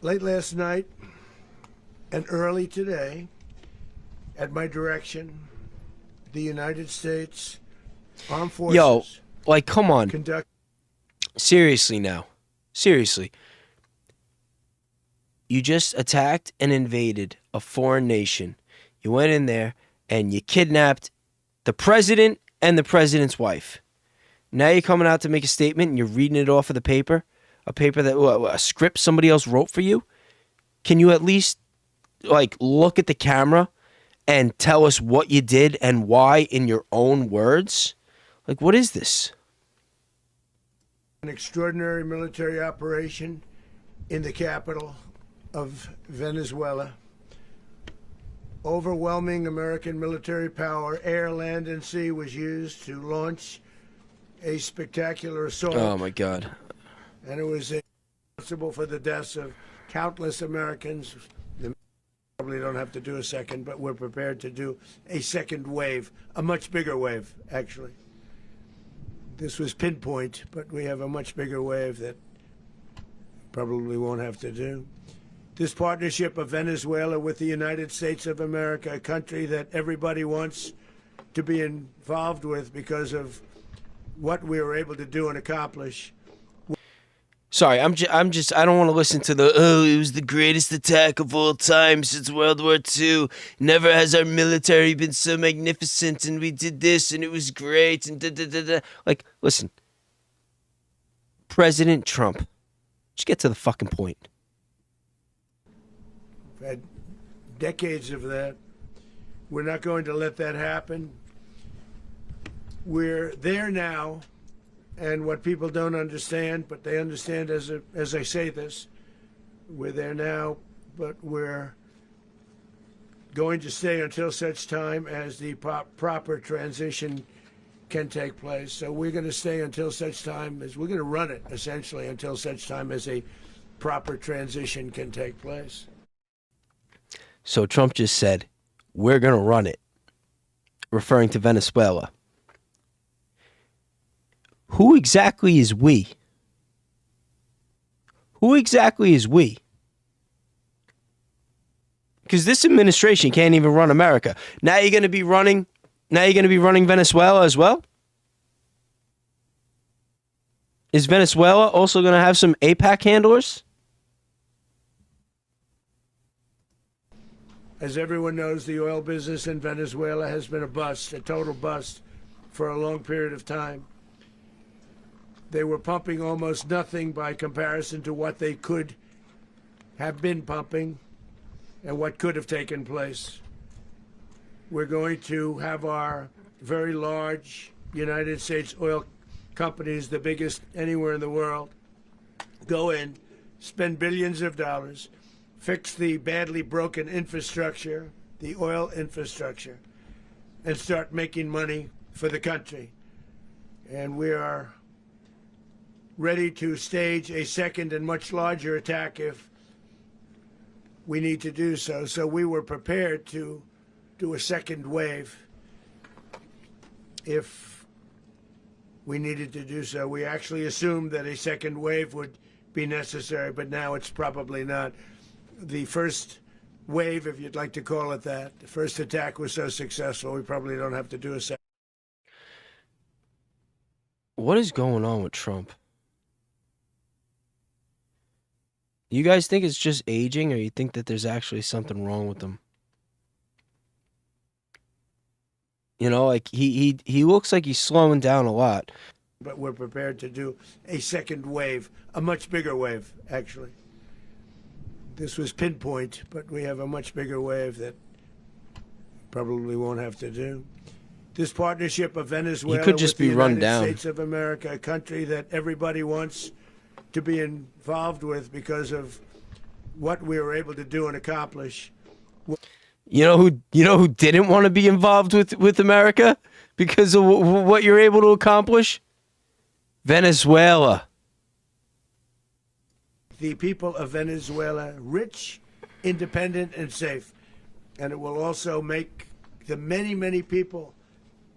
Late last night and early today, at my direction, the United States Armed Forces. Yo, like, come on. Conduct. Seriously now. Seriously. You just attacked and invaded a foreign nation. You went in there and you kidnapped the president and the president's wife. Now you're coming out to make a statement and you're reading it off of the paper? A paper that, a script somebody else wrote for you? Can you at least, like, look at the camera and tell us what you did and why in your own words? Like, what is this? An extraordinary military operation in the capital of Venezuela. Overwhelming American military power, air, land, and sea, was used to launch a spectacular assault. Oh, my God. And it was responsible for the deaths of countless Americans. They probably don't have to do a second, but we're prepared to do a second wave, a much bigger wave, actually. This was pinpoint, but we have a much bigger wave that probably won't have to do. This partnership of Venezuela with the United States of America, a country that everybody wants to be involved with because of what we were able to do and accomplish. Sorry, I don't want to listen to it was the greatest attack of all time since World War II. Never has our military been so magnificent, and we did this, and it was great, and da-da-da-da. Like, listen. President Trump. Just get to the fucking point. We've had decades of that. We're not going to let that happen. We're there now. And what people don't understand, but they understand as I say this, we're there now, but we're going to stay until such time as the proper transition can take place. So we're going to stay until such time as we're going to run it, essentially, until such time as a proper transition can take place. So Trump just said, we're going to run it, referring to Venezuela. Who exactly is we? Who exactly is we? Because this administration can't even run America. Now you're going to be running Venezuela as well? Is Venezuela also going to have some APAC handlers? As everyone knows, the oil business in Venezuela has been a bust, a total bust, for a long period of time. They were pumping almost nothing by comparison to what they could have been pumping and what could have taken place. We're going to have our very large United States oil companies, the biggest anywhere in the world, go in, spend billions of dollars, fix the badly broken infrastructure, the oil infrastructure, and start making money for the country. And we are ready to stage a second and much larger attack if we need to do so. So we were prepared to do a second wave if we needed to do so. We actually assumed that a second wave would be necessary, but now it's probably not. The first wave, if you'd like to call it that, the first attack was so successful, we probably don't have to do a second. What is going on with Trump? You guys think it's just aging, or you think that there's actually something wrong with him? You know, like he looks like he's slowing down a lot. But we're prepared to do a second wave, a much bigger wave, actually. This was pinpoint, but we have a much bigger wave that probably won't have to do. This partnership of Venezuela He could just with be the run United down. States of America, a country that everybody wants to be involved with because of what we were able to do and accomplish. You know who didn't want to be involved with America because of what you're able to accomplish? Venezuela. The people of Venezuela rich, independent, and safe. And it will also make the many, many people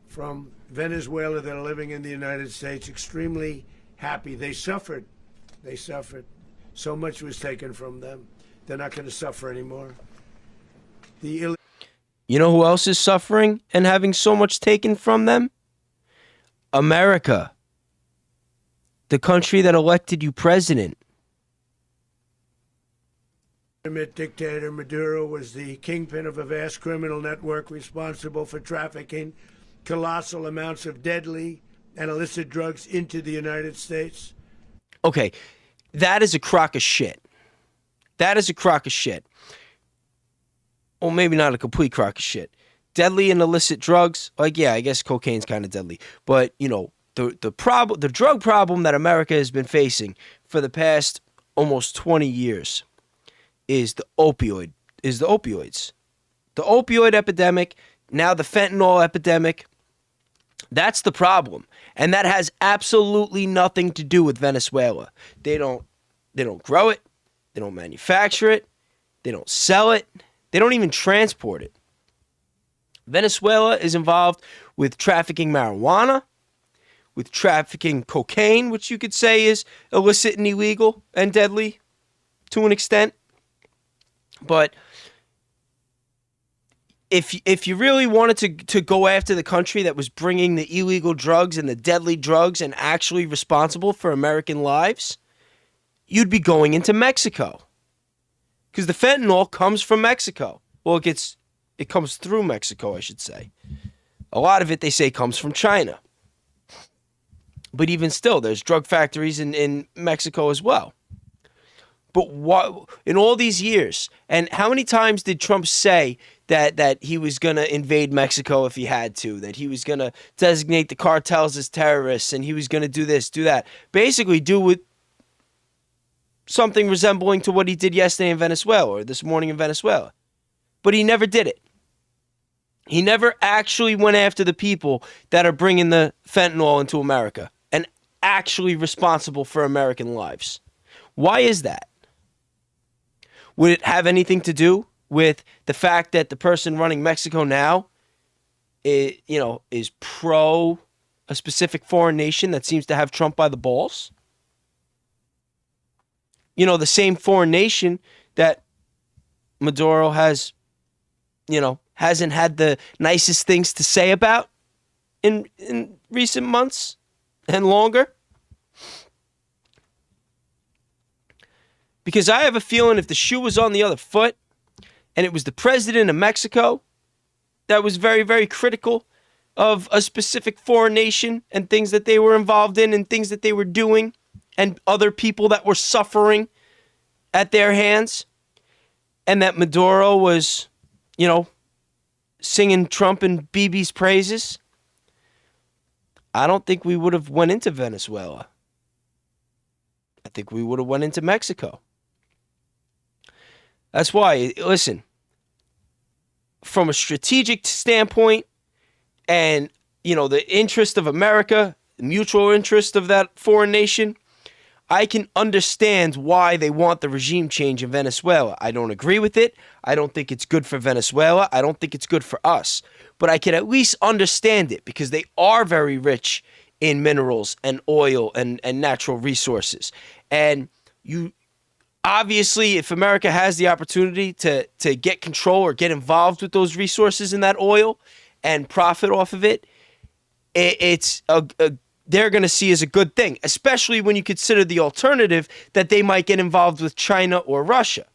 from Venezuela that are living in the United States extremely happy. They suffered. So much was taken from them. They're not going to suffer anymore. The You know who else is suffering and having so much taken from them? America. The country that elected you president. illegitimate dictator Madura was the kingpin of a vast criminal network responsible for trafficking colossal amounts of deadly and illicit drugs into the United States. Okay, that is a crock of shit. That is a crock of shit. Well, maybe not a complete crock of shit. Deadly and illicit drugs, like, yeah, I guess cocaine's kind of deadly. But, you know, the drug problem that America has been facing for the past almost 20 years is the opioids. The opioid epidemic, now the fentanyl epidemic. That's the problem. And that has absolutely nothing to do with Venezuela. They don't grow it. They don't manufacture it. They don't sell it. They don't even transport it. Venezuela is involved with trafficking marijuana, with trafficking cocaine, which you could say is illicit and illegal and deadly to an extent. But if you really wanted to go after the country that was bringing the illegal drugs and the deadly drugs and actually responsible for American lives, you'd be going into Mexico. Because the fentanyl comes from Mexico. Well, it comes through Mexico, I should say. A lot of it, they say, comes from China. But even still, there's drug factories in Mexico as well. But what, in all these years, and how many times did Trump say that he was going to invade Mexico if he had to, that he was going to designate the cartels as terrorists, and he was going to do this, do that? Basically, do with something resembling to what he did yesterday in Venezuela or this morning in Venezuela. But he never did it. He never actually went after the people that are bringing the fentanyl into America and actually responsible for American lives. Why is that? Would it have anything to do with the fact that the person running Mexico now is pro a specific foreign nation that seems to have Trump by the balls? You know, the same foreign nation that Maduro has, hasn't had the nicest things to say about in recent months and longer. Because I have a feeling if the shoe was on the other foot and it was the president of Mexico that was very, very critical of a specific foreign nation and things that they were involved in and things that they were doing and other people that were suffering at their hands, and that Maduro was, singing Trump and Bibi's praises, I don't think we would have went into Venezuela. I think we would have went into Mexico. That's why, listen, from a strategic standpoint and, the interest of America, the mutual interest of that foreign nation, I can understand why they want the regime change in Venezuela. I don't agree with it. I don't think it's good for Venezuela. I don't think it's good for us. But I can at least understand it because they are very rich in minerals and oil and natural resources. And you obviously, if America has the opportunity to get control or get involved with those resources and that oil and profit off of it, it's they're going to see as a good thing, especially when you consider the alternative that they might get involved with China or Russia.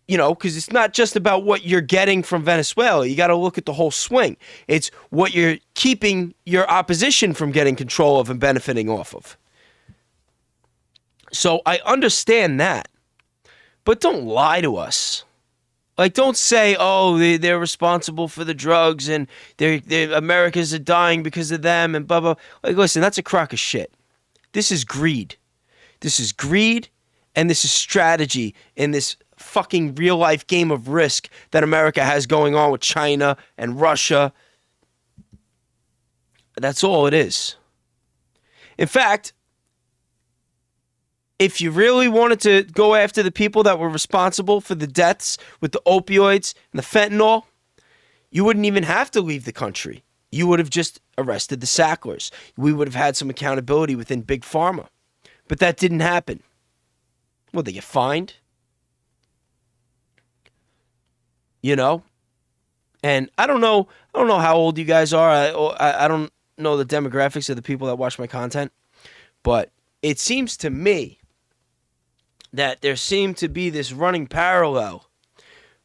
Because it's not just about what you're getting from Venezuela. You got to look at the whole swing. It's what you're keeping your opposition from getting control of and benefiting off of. So I understand that. But don't lie to us. Like, don't say, oh, they're responsible for the drugs and Americans are dying because of them and blah, blah. Like, listen, that's a crock of shit. This is greed. This is greed and this is strategy in this fucking real-life game of risk that America has going on with China and Russia. That's all it is. In fact, if you really wanted to go after the people that were responsible for the deaths with the opioids and the fentanyl, you wouldn't even have to leave the country. You would have just arrested the Sacklers. We would have had some accountability within Big Pharma. But that didn't happen. Well, they get fined. you know? And I don't know how old you guys are. I don't know the demographics of the people that watch my content, but it seems to me that there seemed to be this running parallel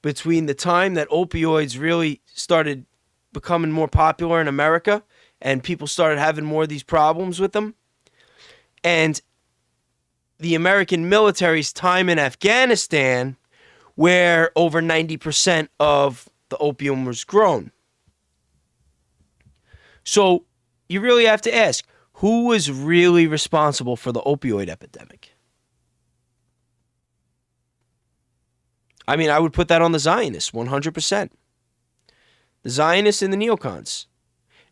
between the time that opioids really started becoming more popular in America and people started having more of these problems with them, and the American military's time in Afghanistan, where over 90% of the opium was grown. So you really have to ask, who was really responsible for the opioid epidemic? I mean, I would put that on the Zionists, 100%. The Zionists and the neocons.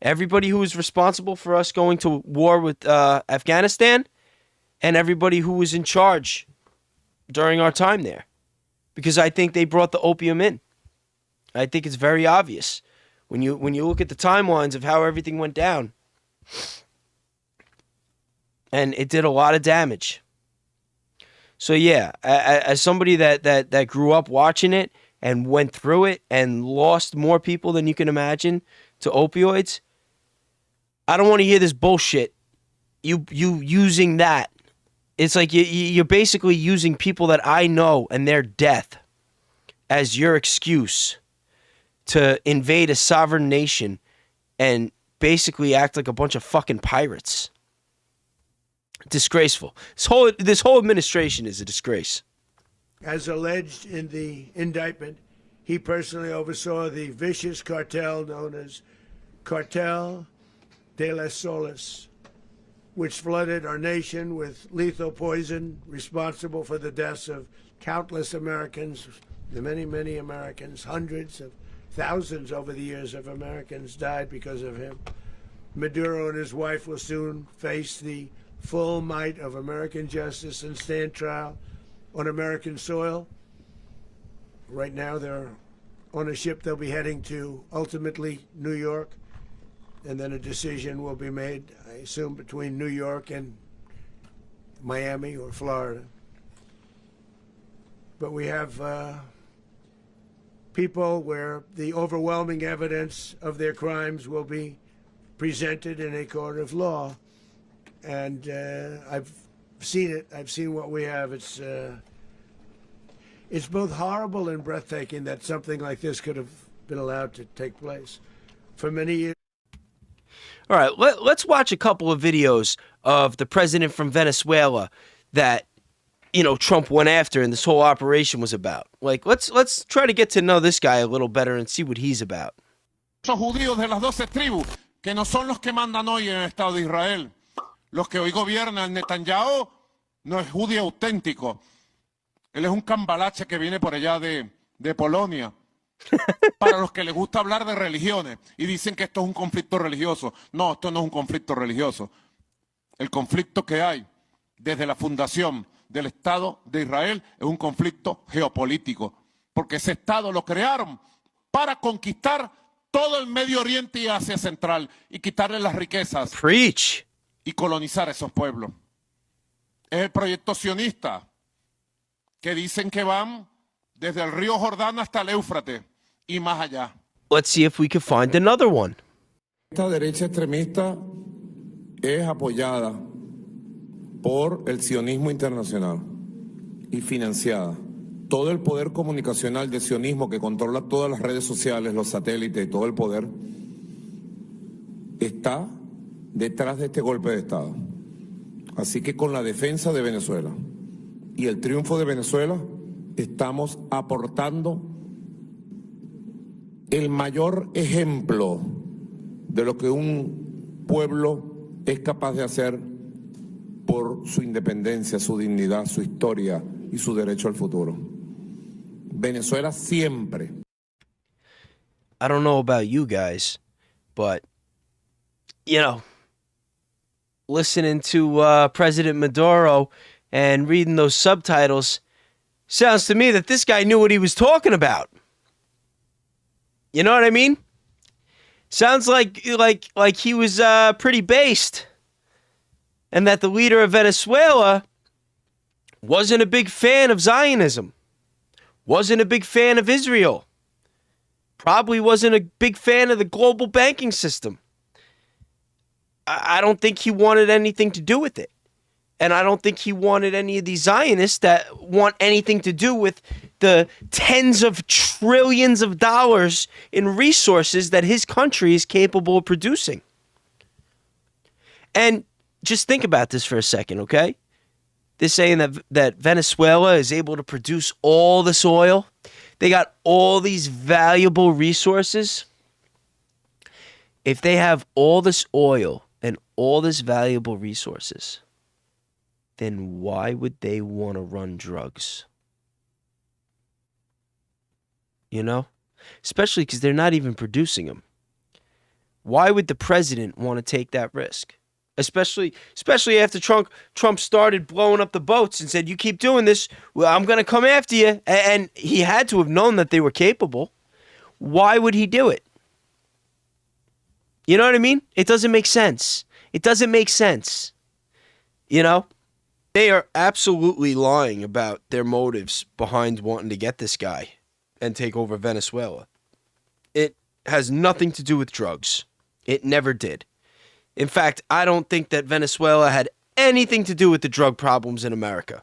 Everybody who was responsible for us going to war with Afghanistan, and everybody who was in charge during our time there. Because I think they brought the opium in. I think it's very obvious. When you look at the timelines of how everything went down. And it did a lot of damage. So yeah, as somebody that grew up watching it and went through it and lost more people than you can imagine to opioids, I don't want to hear this bullshit. You using that. It's like you're basically using people that I know and their death as your excuse to invade a sovereign nation and basically act like a bunch of fucking pirates. Disgraceful. This whole administration is a disgrace. As alleged in the indictment, he personally oversaw the vicious cartel known as Cartel de las Solas, which flooded our nation with lethal poison, responsible for the deaths of countless Americans, the many, many Americans. Hundreds of thousands over the years of Americans died because of him. Maduro and his wife will soon face the full might of American justice and stand trial on American soil. Right now they're on a ship. They'll be heading to, ultimately, New York, and then a decision will be made, I assume, between New York and Miami or Florida. But we have people where the overwhelming evidence of their crimes will be presented in a court of law. And I've seen it. I've seen what we have. It's both horrible and breathtaking that something like this could have been allowed to take place. For many years. All right, let's watch a couple of videos of the president from Venezuela that, Trump went after and this whole operation was about. Like, let's try to get to know this guy a little better and see what he's about. Los judíos de las 12 tribus, que no son los que mandan hoy en el Estado de Israel. Los que hoy gobiernan, Netanyahu no es judío auténtico. Él es un cambalache que viene por allá de Polonia. Para los que les gusta hablar de religiones y dicen que esto es un conflicto religioso. No, esto no es un conflicto religioso. El conflicto que hay desde la fundación del Estado de Israel es un conflicto geopolítico, porque ese Estado lo crearon para conquistar todo el Medio Oriente y Asia Central y quitarle las riquezas. Preach. Y colonizar esos pueblos. Es el proyecto sionista que dicen que van desde el río Jordán hasta el Éufrates y más allá. Let's see if we can find another one. Esta derecha extremista es apoyada por el sionismo internacional y financiada. Todo el poder comunicacional del sionismo que controla todas las redes sociales, los satélites y todo el poder está detrás de este golpe de Estado. Así que con la defensa de Venezuela y el triunfo de Venezuela estamos aportando el mayor ejemplo de lo que un pueblo es capaz de hacer por su independencia, su dignidad, su historia y su derecho al futuro. Venezuela siempre. I don't know about you guys, but, listening to President Maduro and reading those subtitles sounds to me that this guy knew what he was talking about. You know what I mean? Sounds like he was pretty based, and that the leader of Venezuela wasn't a big fan of Zionism, wasn't a big fan of Israel, Probably wasn't a big fan of the global banking system. I don't think he wanted anything to do with it. And I don't think he wanted any of these Zionists that want anything to do with the tens of trillions of dollars in resources that his country is capable of producing. And just think about this for a second, okay? They're saying that Venezuela is able to produce all this oil. They got all these valuable resources. If they have all this oil and all this valuable resources, then why would they want to run drugs? You know? Especially because they're not even producing them. Why would the president want to take that risk? Especially after Trump started blowing up the boats and said, you keep doing this, well, I'm going to come after you. And he had to have known that they were capable. Why would he do it? You know what I mean? It doesn't make sense. It doesn't make sense. You know? They are absolutely lying about their motives behind wanting to get this guy and take over Venezuela. It has nothing to do with drugs. It never did. In fact, I don't think that Venezuela had anything to do with the drug problems in America.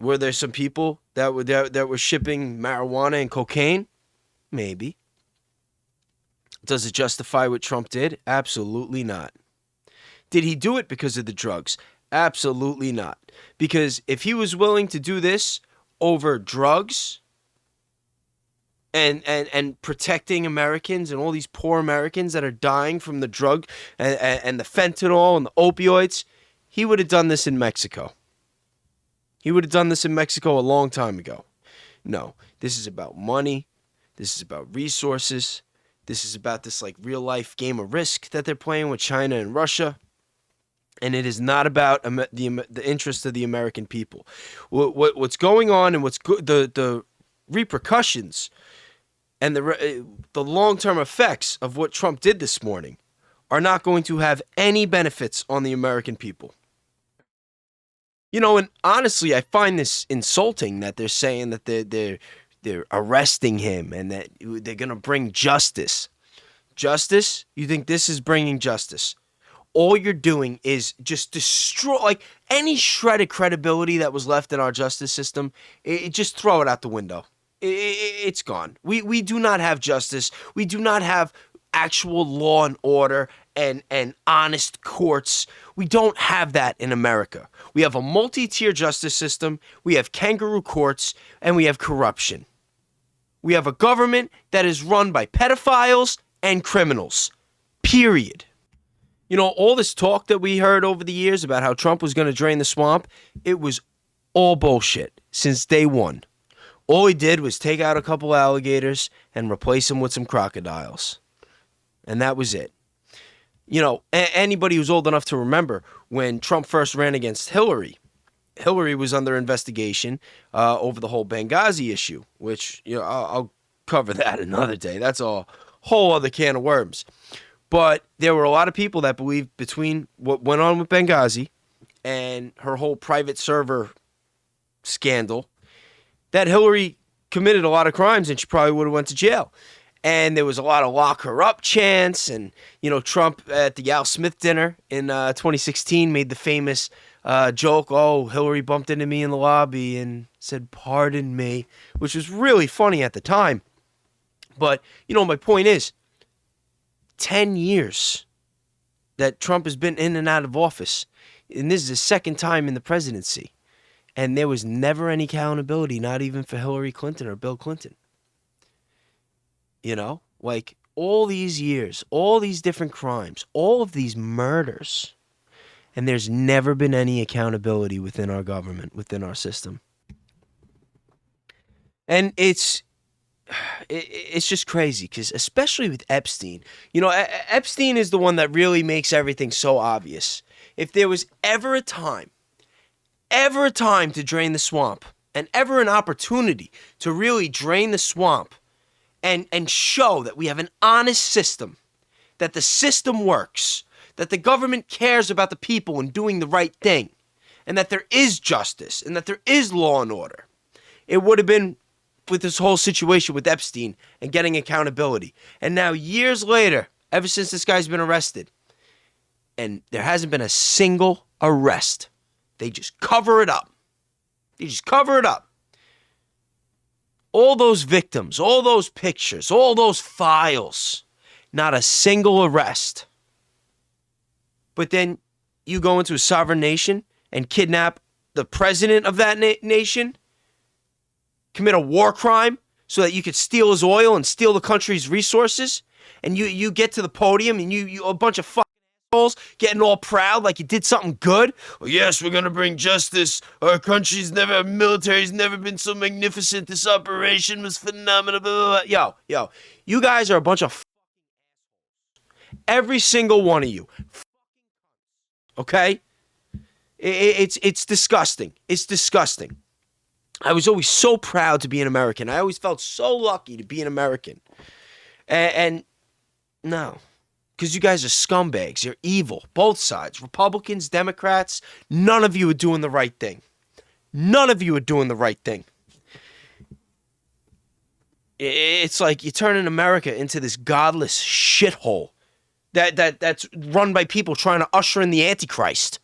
Were there some people that were shipping marijuana and cocaine? Maybe. Does it justify what Trump did? Absolutely not. Did he do it because of the drugs? Absolutely not. Because if he was willing to do this over drugs and protecting Americans and all these poor Americans that are dying from the drug and the fentanyl and the opioids, he would have done this in Mexico. He would have done this in Mexico a long time ago. No, this is about money. This is about resources. This is about this like real life game of Risk that they're playing with China and Russia. And it is not about the interest of the American people. What's going on and what's the repercussions and the long-term effects of what Trump did this morning are not going to have any benefits on the American people. You know, and honestly, I find this insulting that they're saying that they're arresting him and that they're going to bring justice. Justice? You think this is bringing justice? All you're doing is just destroy, like, any shred of credibility that was left in our justice system. Just throw it out the window. It's gone. We do not have justice. We do not have actual law and order and honest courts. We don't have that in America. We have a multi-tier justice system. We have kangaroo courts, and we have corruption. We have a government that is run by pedophiles and criminals. Period. You know, all this talk that we heard over the years about how Trump was going to drain the swamp, it was all bullshit since day one. All he did was take out a couple alligators and replace them with some crocodiles. And that was it. You know, anybody who's old enough to remember when Trump first ran against Hillary was under investigation over the whole Benghazi issue, which, you know, I'll cover that another day. That's a whole other can of worms. But there were a lot of people that believed between what went on with Benghazi and her whole private server scandal that Hillary committed a lot of crimes and she probably would have went to jail. And there was a lot of lock her up chants. And, you know, Trump at the Al Smith dinner in 2016 made the famous joke, oh, Hillary bumped into me in the lobby and said, pardon me, which was really funny at the time. But, you know, my point is, 10 years that Trump has been in and out of office, and this is his second time in the presidency, and there was never any accountability, not even for Hillary Clinton or Bill Clinton. You know, like all these years, all these different crimes, all of these murders, and there's never been any accountability within our government, within our system. And it's just crazy because especially with Epstein, you know, Epstein is the one that really makes everything so obvious. If there was ever a time to drain the swamp and ever an opportunity to really drain the swamp and show that we have an honest system, that the system works, that the government cares about the people and doing the right thing, and that there is justice and that there is law and order, it would have been with this whole situation with Epstein and getting accountability. And now years later, ever since this guy's been arrested, and there hasn't been a single arrest. They just cover it up. They just cover it up. All those victims, all those pictures, all those files, not a single arrest. But then you go into a sovereign nation and kidnap the president of that nation, commit a war crime so that you could steal his oil and steal the country's resources, and you get to the podium and you a bunch of fucking assholes getting all proud like you did something good. Well, yes, we're gonna bring justice. Our military's never been so magnificent. This operation was phenomenal. Blah, blah, blah. Yo, you guys are a bunch of every single one of you. Okay? It's disgusting. It's disgusting. I was always so proud to be an American. I always felt so lucky to be an American. And no, because you guys are scumbags. You're evil. Both sides. Republicans, Democrats, none of you are doing the right thing. None of you are doing the right thing. It's like you're turning America into this godless shithole that's run by people trying to usher in the Antichrist.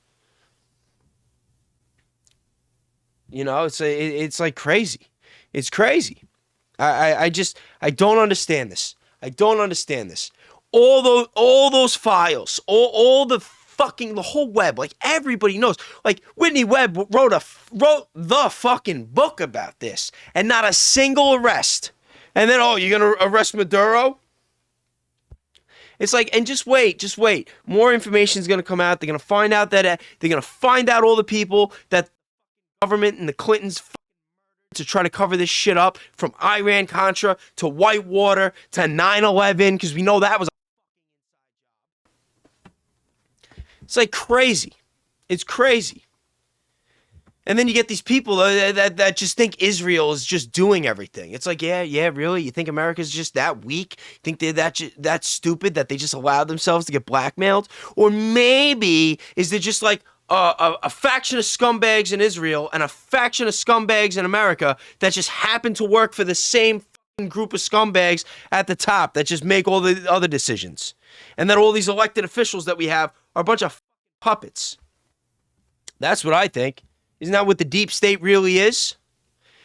You know, it's like crazy. It's crazy. I don't understand this. I don't understand this. All those files, all the whole web, like everybody knows. Like Whitney Webb wrote the fucking book about this, and not a single arrest. And then, you're gonna arrest Maduro? It's like, and just wait. More information is gonna come out. They're gonna find out all the people that the government and the Clintons to try to cover this shit up, from Iran-Contra to Whitewater to 9/11, because we know that was it's like crazy. It's crazy. And then you get these people that just think Israel is just doing everything. It's like, yeah, really? You think America's just that weak? You think they're that stupid that they just allowed themselves to get blackmailed? Or maybe is there just like a faction of scumbags in Israel and a faction of scumbags in America that just happen to work for the same group of scumbags at the top that just make all the other decisions? And that all these elected officials that we have are a bunch of puppets. That's what I think. Isn't that what the deep state really is?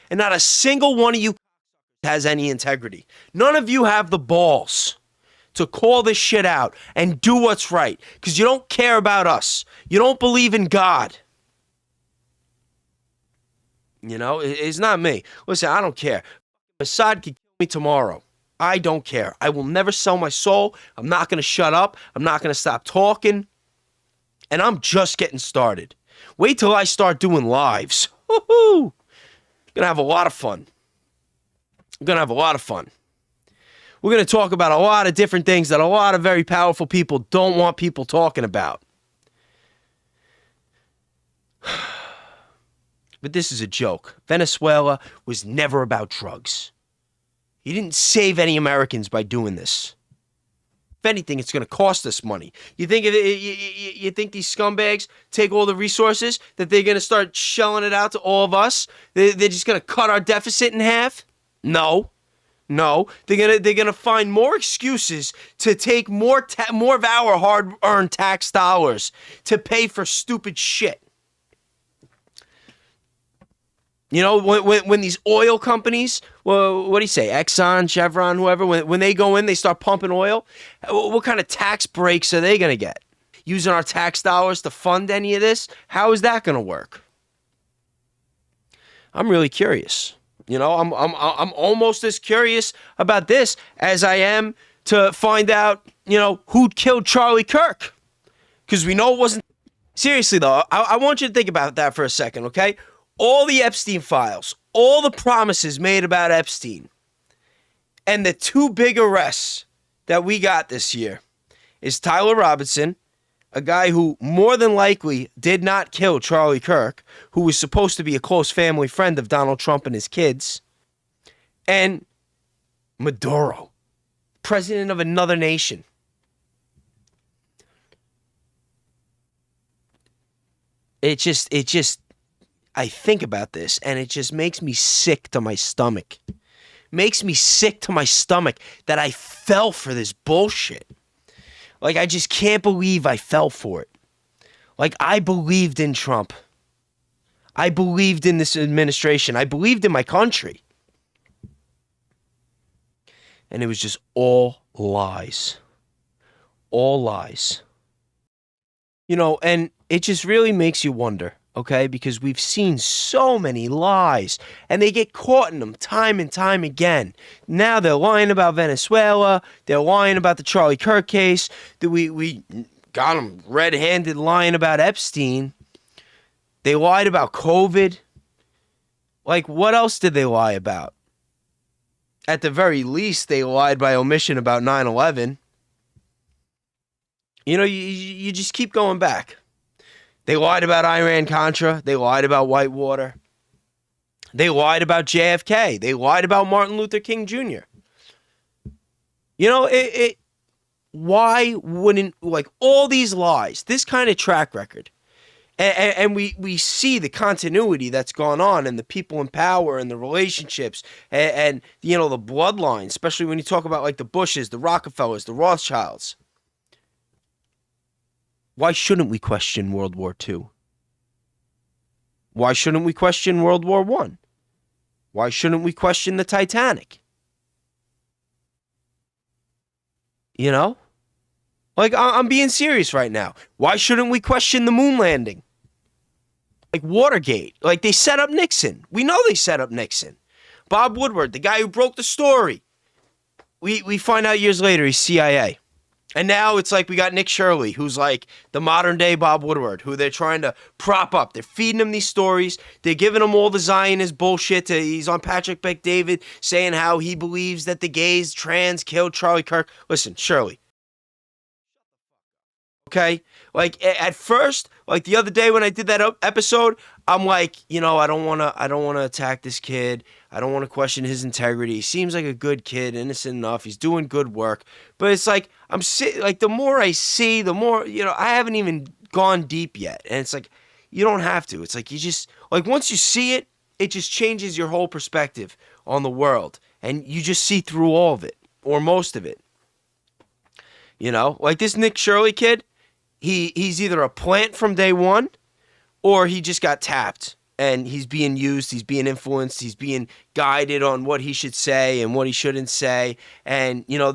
And not a single one of you has any integrity. None of you have the balls to call this shit out and do what's right, because you don't care about us. You don't believe in God. You know, it's not me. Listen, I don't care. Assad could kill me tomorrow. I don't care. I will never sell my soul. I'm not going to shut up. I'm not going to stop talking. And I'm just getting started. Wait till I start doing lives. Woohoo! Gonna have a lot of fun. We're going to talk about a lot of different things that a lot of very powerful people don't want people talking about. But this is a joke. Venezuela was never about drugs. He didn't save any Americans by doing this. If anything, it's going to cost us money. You think these scumbags take all the resources that they're going to start shelling it out to all of us? They're just going to cut our deficit in half? No, they're gonna find more excuses to take more of our hard-earned tax dollars to pay for stupid shit. You know, when these oil companies, well, what do you say, Exxon, Chevron, whoever, when they go in, they start pumping oil, what kind of tax breaks are they gonna get? Using our tax dollars to fund any of this? How is that gonna work? I'm really curious. You know, I'm almost as curious about this as I am to find out, you know, who killed Charlie Kirk. Because we know it wasn't. Seriously, though, I want you to think about that for a second, okay? All the Epstein files, all the promises made about Epstein, and the two big arrests that we got this year is Tyler Robinson, a guy who more than likely did not kill Charlie Kirk, who was supposed to be a close family friend of Donald Trump and his kids, and Maduro, president of another nation. It just, I think about this and it just makes me sick to my stomach. makes me sick to my stomach that I fell for this bullshit. Like, I just can't believe I fell for it. Like, I believed in Trump. I believed in this administration. I believed in my country. And it was just all lies. All lies. You know, and it just really makes you wonder, okay? Because we've seen so many lies, and they get caught in them time and time again. Now they're lying about Venezuela. They're lying about the Charlie Kirk case. We got them red-handed lying about Epstein. They lied about COVID. Like, what else did they lie about? At the very least, they lied by omission about 9/11. You know, you just keep going back. They lied about Iran-Contra. They lied about Whitewater. They lied about JFK. They lied about Martin Luther King Jr. You know, why wouldn't, like, all these lies, this kind of track record, and we see the continuity that's gone on and the people in power and the relationships and you know, the bloodline, especially when you talk about, like, the Bushes, the Rockefellers, the Rothschilds. Why shouldn't we question World War II? Why shouldn't we question World War I? Why shouldn't we question the Titanic? You know? Like, I'm being serious right now. Why shouldn't we question the moon landing? Like Watergate. Like, they set up Nixon. We know they set up Nixon. Bob Woodward, the guy who broke the story. We find out years later he's CIA. And now it's like we got Nick Shirley, who's like the modern day Bob Woodward, who they're trying to prop up. They're feeding him these stories. They're giving him all the Zionist bullshit. He's on Patrick Bet-David saying how he believes that the gays, trans, killed Charlie Kirk. Listen, Shirley. Okay? Like, at first, like the other day when I did that episode, I'm like, you know, I don't want to attack this kid. I don't want to question his integrity. He seems like a good kid, innocent enough. He's doing good work. But it's like, like, the more I see, the more, you know, I haven't even gone deep yet. And it's like, you don't have to. It's like, you just, like, once you see it, it just changes your whole perspective on the world. And you just see through all of it, or most of it. You know, like this Nick Shirley kid, he's either a plant from day one, or he just got tapped and he's being used, he's being influenced, he's being guided on what he should say and what he shouldn't say. And, you know,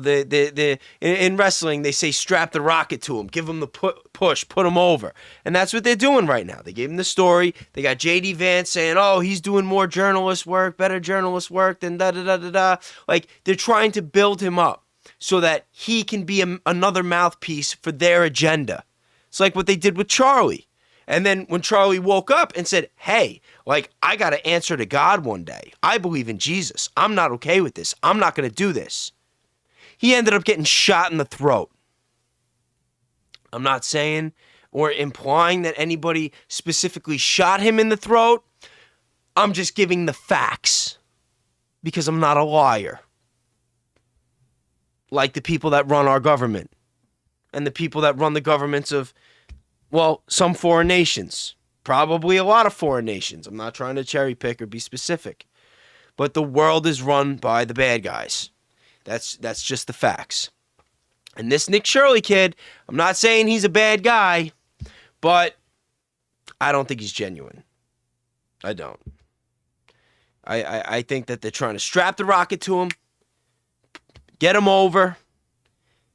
in wrestling, they say strap the rocket to him, give him the push, put him over. And that's what they're doing right now. They gave him the story. They got J.D. Vance saying, oh, he's doing more journalist work, better journalist work than da-da-da-da-da. Like, they're trying to build him up so that he can be another mouthpiece for their agenda. It's like what they did with Charlie. And then when Charlie woke up and said, hey, like, I got to answer to God one day. I believe in Jesus. I'm not okay with this. I'm not going to do this. He ended up getting shot in the throat. I'm not saying or implying that anybody specifically shot him in the throat. I'm just giving the facts because I'm not a liar. Like the people that run our government and the people that run the governments of, well, some foreign nations, probably a lot of foreign nations. I'm not trying to cherry pick or be specific, but the world is run by the bad guys. That's just the facts. And this Nick Shirley kid, I'm not saying he's a bad guy, but I don't think he's genuine. I don't. I think that they're trying to strap the rocket to him, get him over,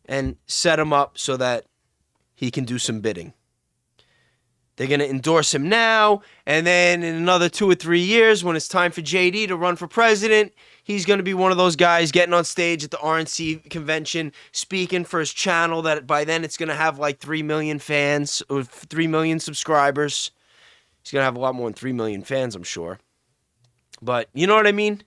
and set him up so that he can do some bidding. They're going to endorse him now, and then in another 2 or 3 years, when it's time for JD to run for president, he's going to be one of those guys getting on stage at the RNC convention, speaking for his channel that by then it's going to have like 3 million fans or 3 million subscribers. He's going to have a lot more than 3 million fans, I'm sure. But you know what I mean?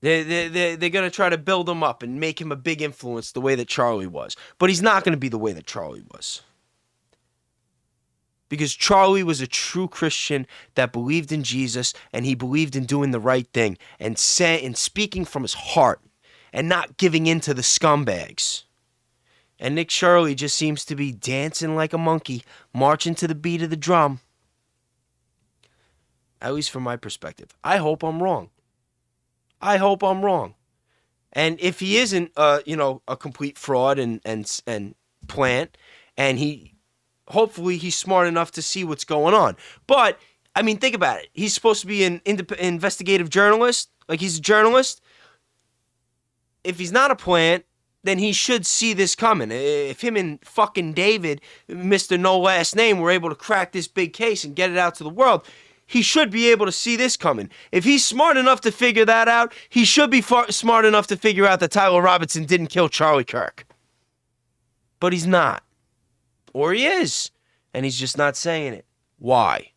They're going to try to build him up and make him a big influence the way that Charlie was. But he's not going to be the way that Charlie was. Because Charlie was a true Christian that believed in Jesus, and he believed in doing the right thing and speaking from his heart and not giving in to the scumbags. And Nick Shirley just seems to be dancing like a monkey, marching to the beat of the drum. At least from my perspective. I hope I'm wrong. I hope I'm wrong. And if he isn't, a complete fraud and plant, and hopefully he's smart enough to see what's going on. But I mean, think about it. He's supposed to be an investigative journalist. Like, he's a journalist. If he's not a plant, then he should see this coming. If him and fucking David, Mr. No Last Name, were able to crack this big case and get it out to the world, he should be able to see this coming. If he's smart enough to figure that out, he should be smart enough to figure out that Tyler Robinson didn't kill Charlie Kirk. But he's not. Or he is. And he's just not saying it. Why?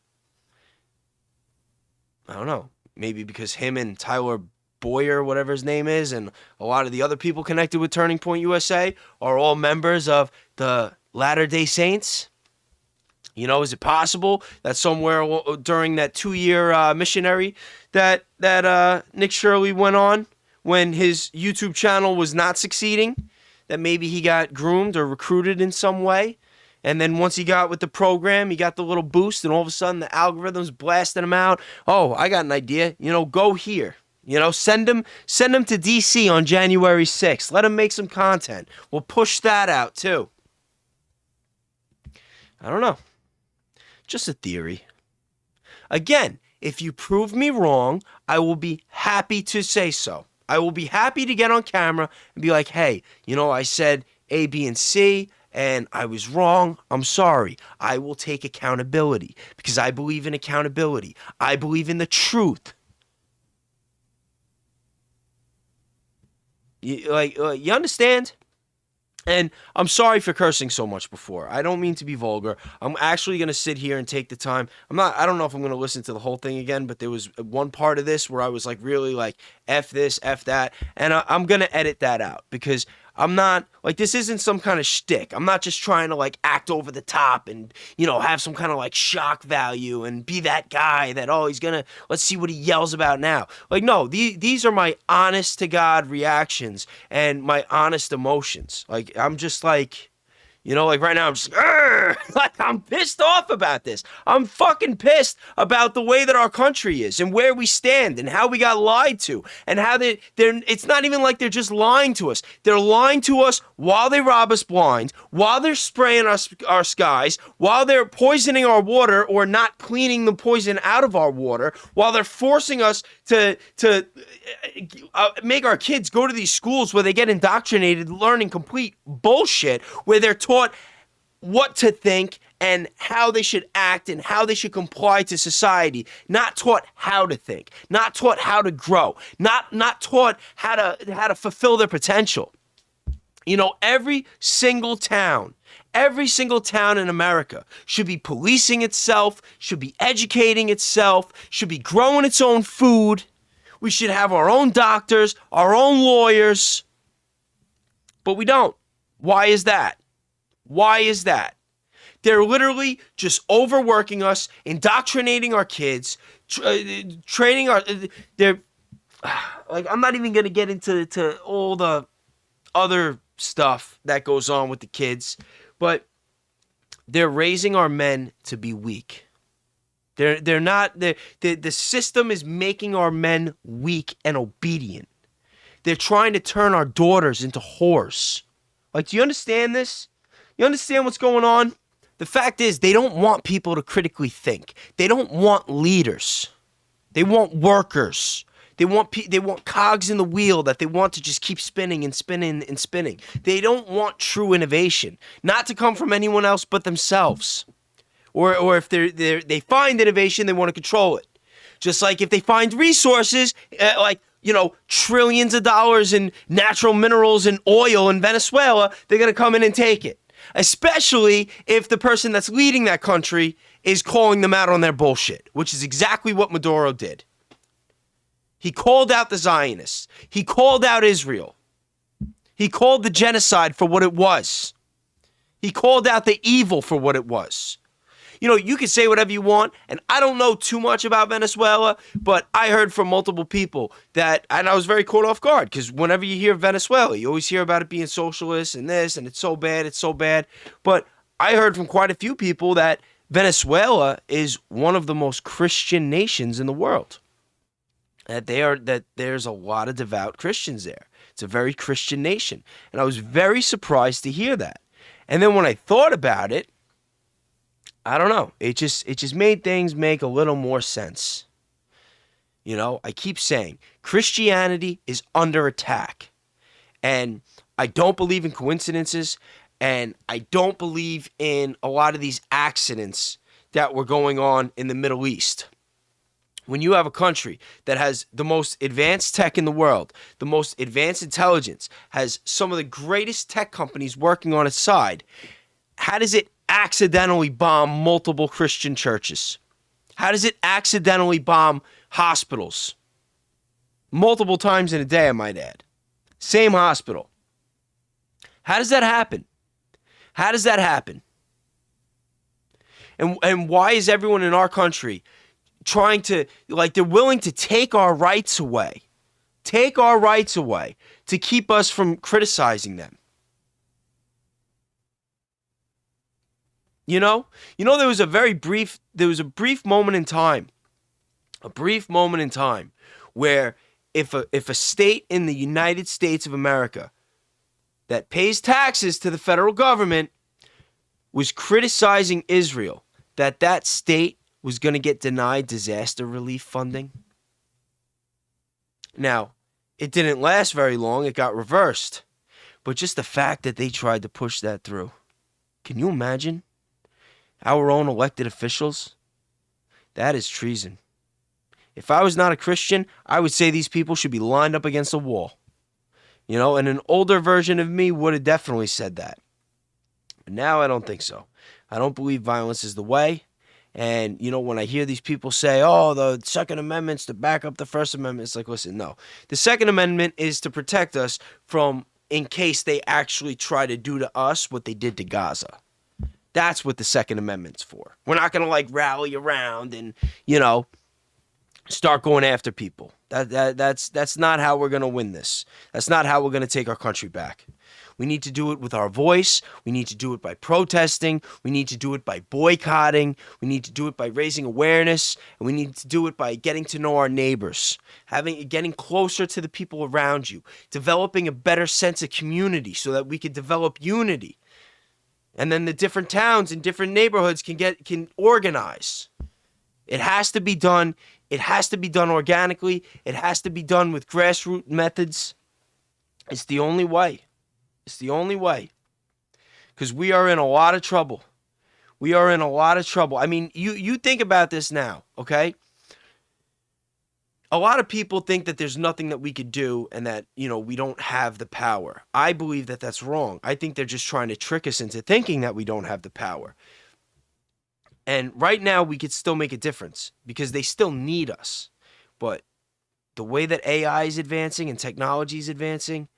I don't know. Maybe because him and Tyler Boyer, whatever his name is, and a lot of the other people connected with Turning Point USA are all members of the Latter-day Saints. Is it possible that somewhere during that 2-year missionary that Nick Shirley went on when his YouTube channel was not succeeding, that maybe he got groomed or recruited in some way? And then once he got with the program, he got the little boost, and all of a sudden the algorithm's blasting him out. Oh, I got an idea. Go here. Send him to DC on January 6th. Let him make some content. We'll push that out too. I don't know. Just a theory. Again, if you prove me wrong, I will be happy to say so. I will be happy to get on camera and be like, hey, I said A, B, and C, and I was wrong. I'm sorry. I will take accountability because I believe in accountability. I believe in the truth. You understand? And I'm sorry for cursing so much before. I don't mean to be vulgar. I'm actually going to sit here and take the time. I don't know if I'm going to listen to the whole thing again, but there was one part of this where I was like, really like, F this, F that. And I'm going to edit that out because I'm not, like, this isn't some kind of shtick. I'm not just trying to, like, act over the top and, have some kind of, like, shock value and be that guy that, let's see what he yells about now. Like, no, these are my honest to God reactions and my honest emotions. Like, I'm just like, right now I'm just like, I'm pissed off about this. I'm fucking pissed about the way that our country is and where we stand and how we got lied to and how it's not even like they're just lying to us. They're lying to us while they rob us blind, while they're spraying our skies, while they're poisoning our water or not cleaning the poison out of our water, while they're forcing us to make our kids go to these schools where they get indoctrinated learning complete bullshit, where they're taught what to think and how they should act and how they should comply to society, not taught how to think, not taught how to grow, not taught how to fulfill their potential. Every single town in America should be policing itself, should be educating itself, should be growing its own food. We should have our own doctors, our own lawyers, but we don't. Why is that? Why is that? They're literally just overworking us, indoctrinating our kids, training they're like, I'm not even going to get into all the other stuff that goes on with the kids, but they're raising our men to be weak. They're not, the system is making our men weak and obedient. They're trying to turn our daughters into whores. Like, do you understand this? You understand what's going on? The fact is, they don't want people to critically think. They don't want leaders. They want workers. They want cogs in the wheel that they want to just keep spinning and spinning and spinning. They don't want true innovation, not to come from anyone else but themselves. Or if they find innovation, they want to control it. Just like if they find resources, trillions of dollars in natural minerals and oil in Venezuela, they're going to come in and take it. Especially if the person that's leading that country is calling them out on their bullshit, which is exactly what Maduro did. He called out the Zionists. He called out Israel. He called the genocide for what it was. He called out the evil for what it was. You can say whatever you want, and I don't know too much about Venezuela, but I heard from multiple people and I was very caught off guard, because whenever you hear Venezuela, you always hear about it being socialist and this, and it's so bad. But I heard from quite a few people that Venezuela is one of the most Christian nations in the world. that there's a lot of devout Christians there. It's a very Christian nation. And I was very surprised to hear that. And then when I thought about it, I don't know. It just made things make a little more sense. You know, I keep saying Christianity is under attack. And I don't believe in coincidences, and I don't believe in a lot of these accidents that were going on in the Middle East. When you have a country that has the most advanced tech in the world, the most advanced intelligence, has some of the greatest tech companies working on its side, how does it accidentally bomb multiple Christian churches? How does it accidentally bomb hospitals? Multiple times in a day, I might add. Same hospital. How does that happen? How does that happen? And why is everyone in our country trying to, like, they're willing to take our rights away? Take our rights away to keep us from criticizing them. You know, there was a brief moment in time, where if a state in the United States of America that pays taxes to the federal government was criticizing Israel, that state was going to get denied disaster relief funding. Now, it didn't last very long. It got reversed. But just the fact that they tried to push that through. Can you imagine? Our own elected officials? That is treason. If I was not a Christian, I would say these people should be lined up against a wall. You know, and an older version of me would have definitely said that. But now I don't think so. I don't believe violence is the way. And, you know, when I hear these people say, oh, the Second Amendment's to back up the First Amendment, it's like, listen, no. The Second Amendment is to protect us from, in case they actually try to do to us what they did to Gaza. That's what the Second Amendment's for. We're not going to, like, rally around and, you know, start going after people. That's not how we're going to win this. That's not how we're going to take our country back. We need to do it with our voice. We need to do it by protesting. We need to do it by boycotting. We need to do it by raising awareness. And we need to do it by getting to know our neighbors, getting closer to the people around you, developing a better sense of community so that we can develop unity. And then the different towns and different neighborhoods can organize. It has to be done. It has to be done organically. It has to be done with grassroots methods. It's the only way. It's the only way. Because we are in a lot of trouble. We are in a lot of trouble. I mean, you think about this now, okay? A lot of people think that there's nothing that we could do and that, you know, we don't have the power. I believe that that's wrong. I think they're just trying to trick us into thinking that we don't have the power. And right now, we could still make a difference because they still need us. But the way that AI is advancing and technology is advancing,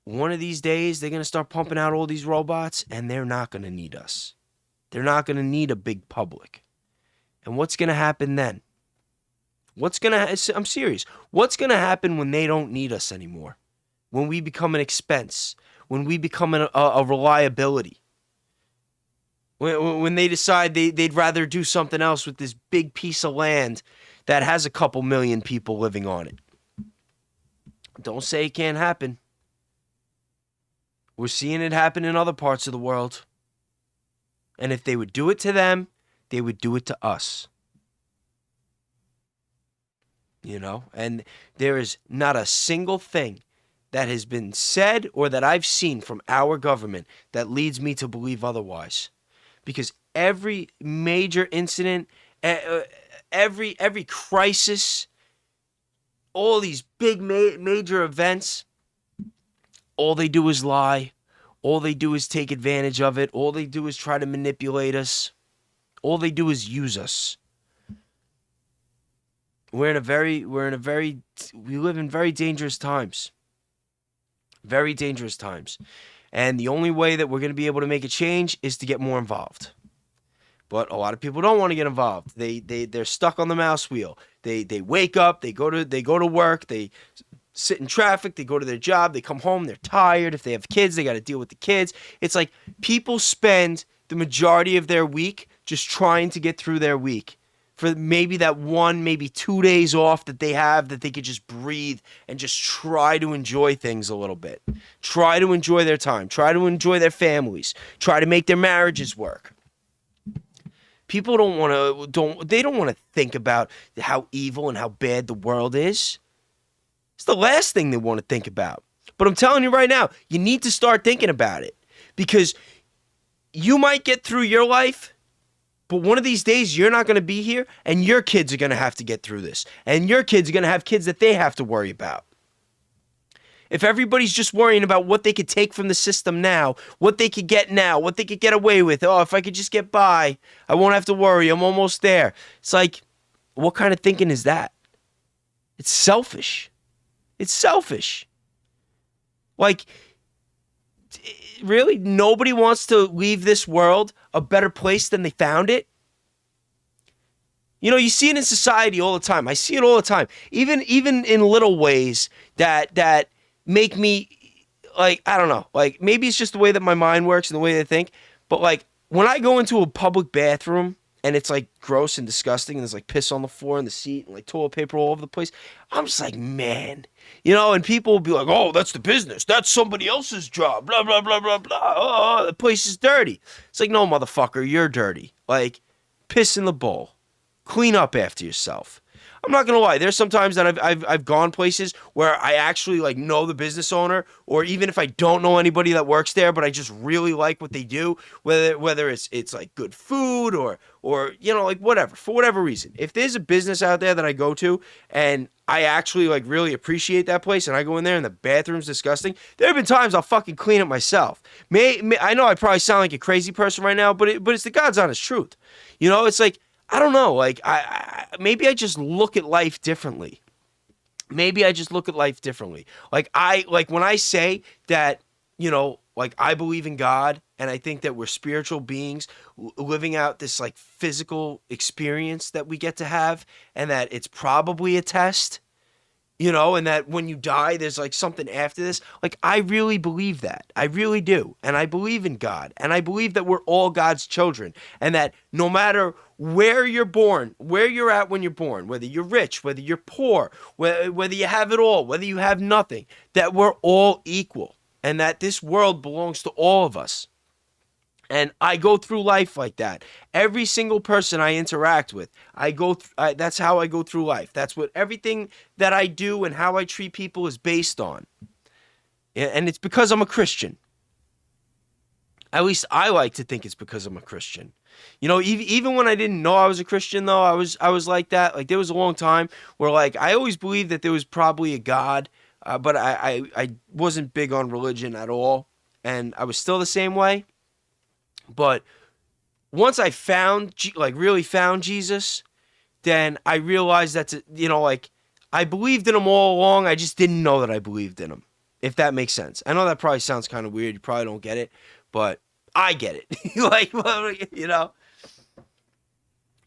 one of these days, they're going to start pumping out all these robots, and they're not going to need us. They're not going to need a big public. And what's going to happen then? I'm serious. What's going to happen when they don't need us anymore? When we become an expense? When we become a reliability? When they decide they'd rather do something else with this big piece of land that has a couple million people living on it? Don't say it can't happen. We're seeing it happen in other parts of the world. And if they would do it to them, they would do it to us. You know, and there is not a single thing that has been said or that I've seen from our government that leads me to believe otherwise. Because every major incident, every crisis, all these big major events, all they do is lie. All they do is take advantage of it. All they do is try to manipulate us. All they do is use us. We live in very dangerous times. Very dangerous times. And the only way that we're going to be able to make a change is to get more involved. But a lot of people don't want to get involved. They're stuck on the mouse wheel. They wake up, they go to work, they sit in traffic, they go to their job, they come home, they're tired. If they have kids, they got to deal with the kids. It's like people spend the majority of their week just trying to get through their week. for maybe that 1, maybe 2 days off that they have, that they could just breathe and just try to enjoy things a little bit. Try to enjoy their time. Try to enjoy their families. Try to make their marriages work. People don't want to think about how evil and how bad the world is. It's the last thing they want to think about. But I'm telling you right now, you need to start thinking about it, because you might get through your life, but one of these days you're not going to be here, and your kids are going to have to get through this. And your kids are going to have kids that they have to worry about. If everybody's just worrying about what they could take from the system now, what they could get now, what they could get away with, oh, if I could just get by, I won't have to worry, I'm almost there. It's like, what kind of thinking is that? It's selfish. It's selfish. Like, really? Nobody wants to leave this world a better place than they found it? You know, you see it in society all the time. I see it all the time. Even in little ways that make me, like, I don't know. Like, maybe it's just the way that my mind works and the way I think. But, like, when I go into a public bathroom and it's, like, gross and disgusting and there's, like, piss on the floor and the seat and, like, toilet paper all over the place, I'm just like, man. You know, and people will be like, oh, that's the business. That's somebody else's job. Blah, blah, blah, blah, blah. Oh, the place is dirty. It's like, no, motherfucker, you're dirty. Like, piss in the bowl. Clean up after yourself. I'm not gonna lie. There's sometimes that I've gone places where I actually like know the business owner, or even if I don't know anybody that works there, but I just really like what they do. Whether it's like good food or you know, like whatever, for whatever reason. If there's a business out there that I go to and I actually like really appreciate that place, and I go in there and the bathroom's disgusting, there have been times I'll fucking clean it myself. I know I probably sound like a crazy person right now, but it's the God's honest truth. You know, it's like, I don't know, like, maybe I just look at life differently. Maybe I just look at life differently. Like, when I say that, you know, like, I believe in God, and I think that we're spiritual beings living out this, like, physical experience that we get to have, and that it's probably a test, you know, and that when you die, there's, like, something after this. Like, I really believe that. I really do. And I believe in God. And I believe that we're all God's children. And that no matter where you're born, where you're at when you're born, whether you're rich, whether you're poor, whether you have it all, whether you have nothing, that we're all equal. And that this world belongs to all of us. And I go through life like that. Every single person I interact with, that's how I go through life. That's what everything that I do and how I treat people is based on. And it's because I'm a Christian. At least I like to think it's because I'm a Christian. You know, even when I didn't know I was a Christian, though, I was like that. Like, there was a long time where, like, I always believed that there was probably a God, but I wasn't big on religion at all. And I was still the same way. But once I really found Jesus, then I realized that, you know, like, I believed in him all along. I just didn't know that I believed in him, if that makes sense. I know that probably sounds kind of weird. You probably don't get it, but I get it. Like, you know.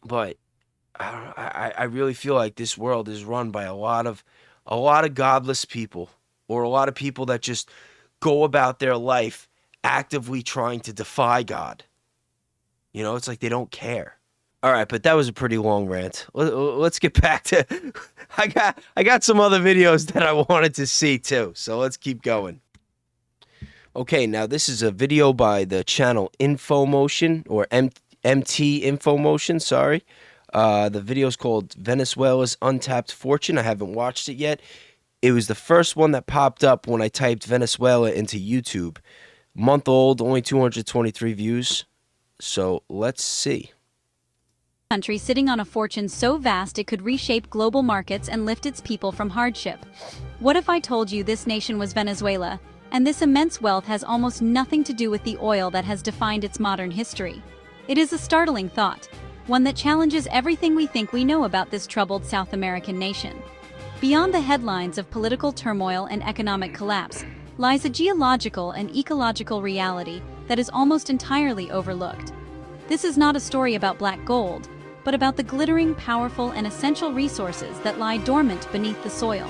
But I really feel like this world is run by a lot of godless people, or a lot of people that just go about their life actively trying to defy God. You know, it's like they don't care. All right, but that was a pretty long rant. Let's get back to I got some other videos that I wanted to see too. So let's keep going. Okay, now this is a video by the channel InfoMotion, or MT InfoMotion, sorry. The video is called Venezuela's Untapped Fortune. I haven't watched it yet. It was the first one that popped up when I typed Venezuela into YouTube. Month old, only 223 views. So let's see. Country sitting on a fortune so vast it could reshape global markets and lift its people from hardship. What if I told you this nation was Venezuela, and this immense wealth has almost nothing to do with the oil that has defined its modern history? It is a startling thought, one that challenges everything we think we know about this troubled South American nation. Beyond the headlines of political turmoil and economic collapse lies a geological and ecological reality that is almost entirely overlooked. This is not a story about black gold, but about the glittering, powerful, and essential resources that lie dormant beneath the soil,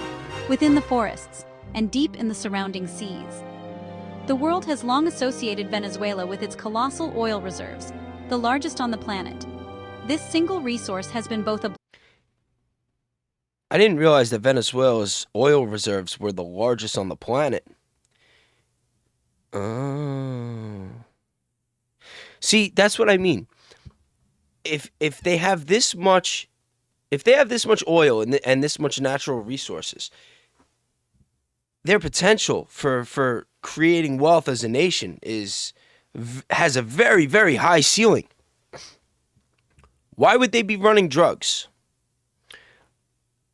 within the forests, and deep in the surrounding seas. The world has long associated Venezuela with its colossal oil reserves, the largest on the planet. This single resource has been both a I didn't realize that Venezuela's oil reserves were the largest on the planet. Oh. See, that's what I mean. If they have this much oil and this much natural resources, their potential for creating wealth as a nation has a very, very high ceiling. Why would they be running drugs?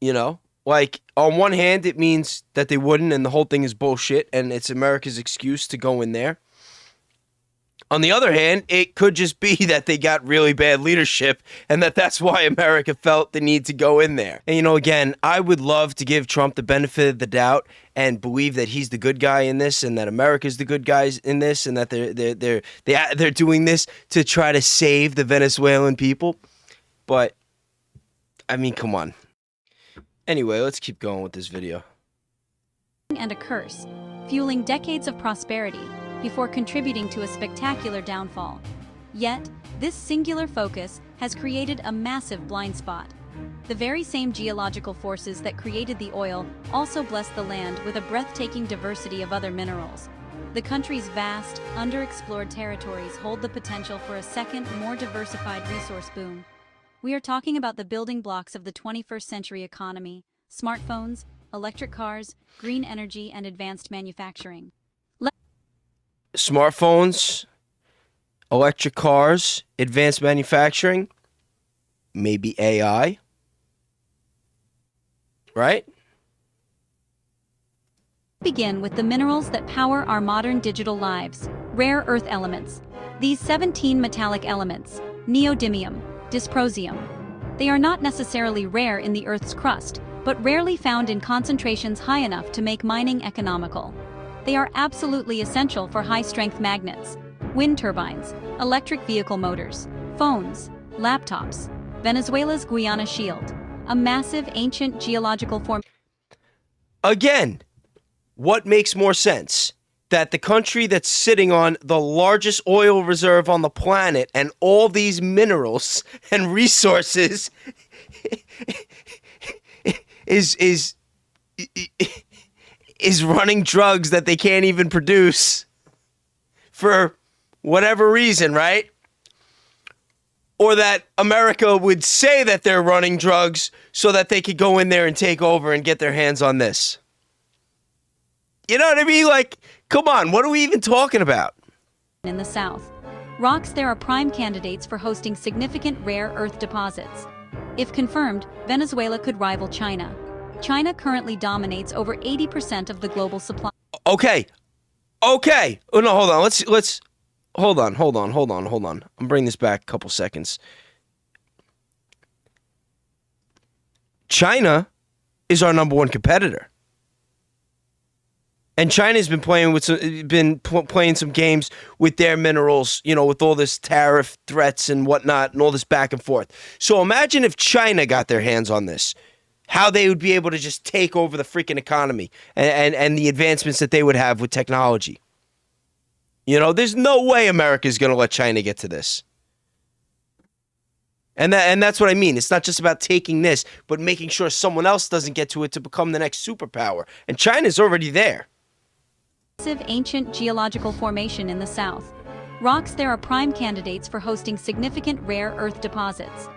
You know, like on one hand, it means that they wouldn't, and the whole thing is bullshit, and it's America's excuse to go in there. On the other hand, it could just be that they got really bad leadership and that's why America felt the need to go in there. And, you know, again, I would love to give Trump the benefit of the doubt and believe that he's the good guy in this and that America's the good guys in this and that they're doing this to try to save the Venezuelan people. But, I mean, come on. Anyway, let's keep going with this video. and a curse, fueling decades of prosperity before contributing to a spectacular downfall. Yet, this singular focus has created a massive blind spot. The very same geological forces that created the oil also bless the land with a breathtaking diversity of other minerals. The country's vast, underexplored territories hold the potential for a second, more diversified resource boom. We are talking about the building blocks of the 21st century economy: smartphones, electric cars, green energy, and advanced manufacturing. Smartphones, electric cars, advanced manufacturing, maybe AI, right? Begin with the minerals that power our modern digital lives: rare earth elements. These 17 metallic elements, neodymium, dysprosium. They are not necessarily rare in the Earth's crust, but rarely found in concentrations high enough to make mining economical. They are absolutely essential for high-strength magnets, wind turbines, electric vehicle motors, phones, laptops. Venezuela's Guiana Shield, a massive ancient geological form. Again, what makes more sense? That the country that's sitting on the largest oil reserve on the planet and all these minerals and resources is running drugs that they can't even produce for whatever reason, right? Or that America would say that they're running drugs so that they could go in there and take over and get their hands on this. You know what I mean? Like, come on, what are we even talking about? In the south, rocks there are prime candidates for hosting significant rare earth deposits. If confirmed, Venezuela could rival China. China currently dominates over 80% of the global supply. Okay. Oh no, hold on. Let's hold on. I'm bringing this back a couple seconds. China is our number one competitor. And China's been playing some games with their minerals, you know, with all this tariff threats and whatnot and all this back and forth. So imagine if China got their hands on this, how they would be able to just take over the freaking economy and the advancements that they would have with technology. You know, there's no way America's going to let China get to this. And that's what I mean. It's not just about taking this, but making sure someone else doesn't get to it to become the next superpower. And China's already there. Massive ancient geological formation in the south. Rocks there are prime candidates for hosting significant rare earth deposits.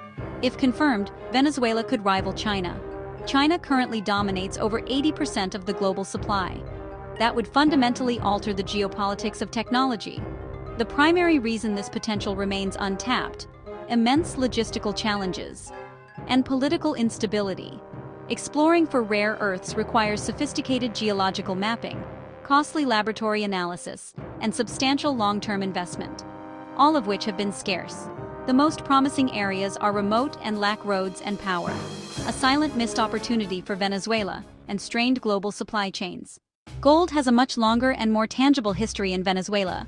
If confirmed, Venezuela could rival China. China currently dominates over 80% of the global supply. That would fundamentally alter the geopolitics of technology. The primary reason this potential remains untapped: immense logistical challenges and political instability. Exploring for rare earths requires sophisticated geological mapping, costly laboratory analysis, and substantial long-term investment, all of which have been scarce. The most promising areas are remote and lack roads and power, a silent missed opportunity for Venezuela and strained global supply chains. Gold has a much longer and more tangible history in Venezuela.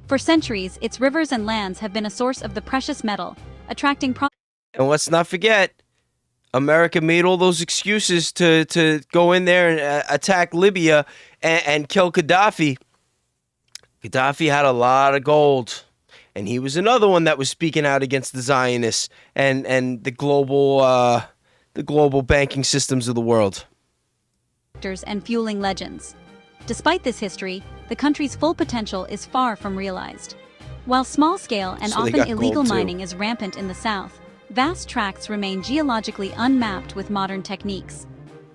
For centuries, its rivers and lands have been a source of the precious metal, attracting And let's not forget, America made all those excuses to go in there and attack Libya and kill Gaddafi. Gaddafi had a lot of gold. And he was another one that was speaking out against the Zionists and the global banking systems of the world. And fueling legends. Despite this history, the country's full potential is far from realized. While small-scale and So they often got illegal gold, too. mining is rampant in the south, vast tracts remain geologically unmapped with modern techniques.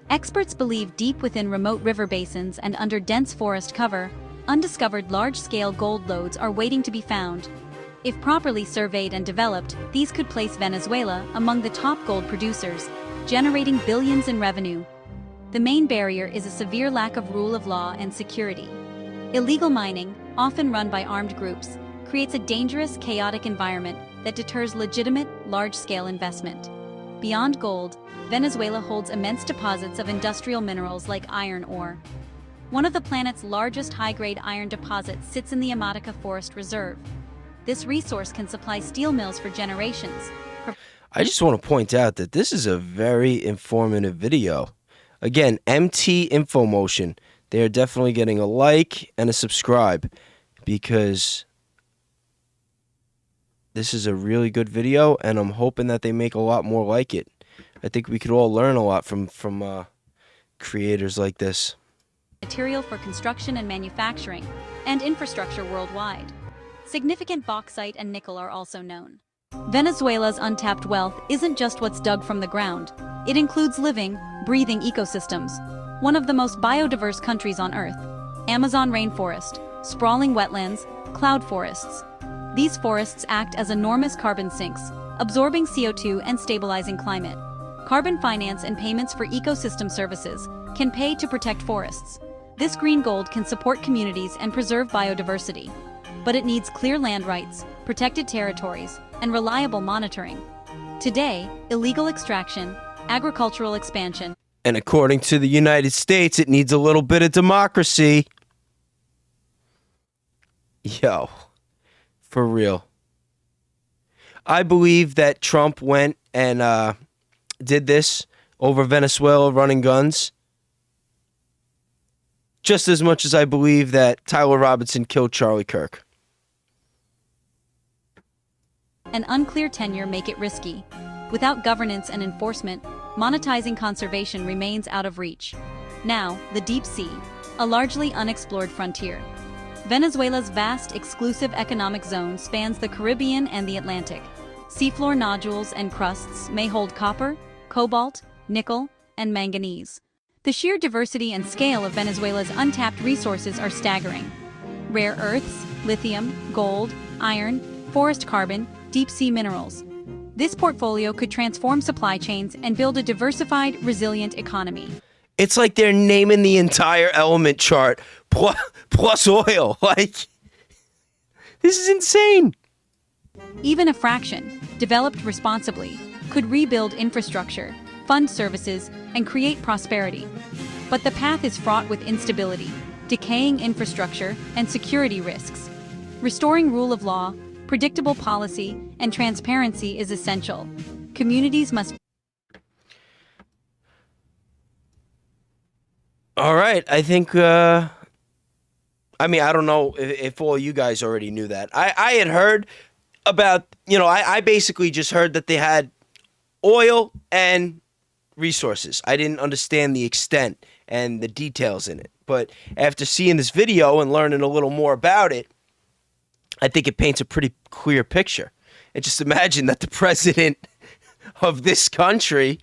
Experts believe deep within remote river basins and under dense forest cover, undiscovered large-scale gold lodes are waiting to be found. If properly surveyed and developed, these could place Venezuela among the top gold producers, generating billions in revenue. The main barrier is a severe lack of rule of law and security. Illegal mining, often run by armed groups, creates a dangerous, chaotic environment that deters legitimate, large-scale investment. Beyond gold, Venezuela holds immense deposits of industrial minerals like iron ore. One of the planet's largest high-grade iron deposits sits in the Amatica Forest Reserve. This resource can supply steel mills for generations. I just want to point out that this is a very informative video. Again, MT Infomotion. They are definitely getting a like and a subscribe because this is a really good video, and I'm hoping that they make a lot more like it. I think we could all learn a lot from creators like this. Material for construction and manufacturing, and infrastructure worldwide. Significant bauxite and nickel are also known. Venezuela's untapped wealth isn't just what's dug from the ground. It includes living, breathing ecosystems. One of the most biodiverse countries on Earth. Amazon rainforest, sprawling wetlands, cloud forests. These forests act as enormous carbon sinks, absorbing CO2 and stabilizing climate. Carbon finance and payments for ecosystem services can pay to protect forests. This green gold can support communities and preserve biodiversity. But it needs clear land rights, protected territories, and reliable monitoring. Today, illegal extraction, agricultural expansion, And according to the United States, it needs a little bit of democracy. Yo, for real. I believe that Trump went and did this over Venezuela running guns just as much as I believe that Tyler Robinson killed Charlie Kirk. and unclear tenure make it risky. Without governance and enforcement, monetizing conservation remains out of reach. Now, the deep sea, a largely unexplored frontier. Venezuela's vast, exclusive economic zone spans the Caribbean and the Atlantic. Seafloor nodules and crusts may hold copper, cobalt, nickel, and manganese. The sheer diversity and scale of Venezuela's untapped resources are staggering. Rare earths, lithium, gold, iron, forest carbon, deep-sea minerals. This portfolio could transform supply chains and build a diversified, resilient economy. It's like they're naming the entire element chart plus oil. Like, this is insane. Even a fraction, developed responsibly, could rebuild infrastructure, fund services, and create prosperity. But the path is fraught with instability, decaying infrastructure, and security risks. Restoring rule of law, predictable policy, and transparency is essential. Communities must... All right, I think, I mean, I don't know if all you guys already knew that. I had heard about, I basically just heard that they had oil and resources. I didn't understand the extent and the details in it. But after seeing this video and learning a little more about it, I think it paints a pretty clear picture. And just imagine that the president of this country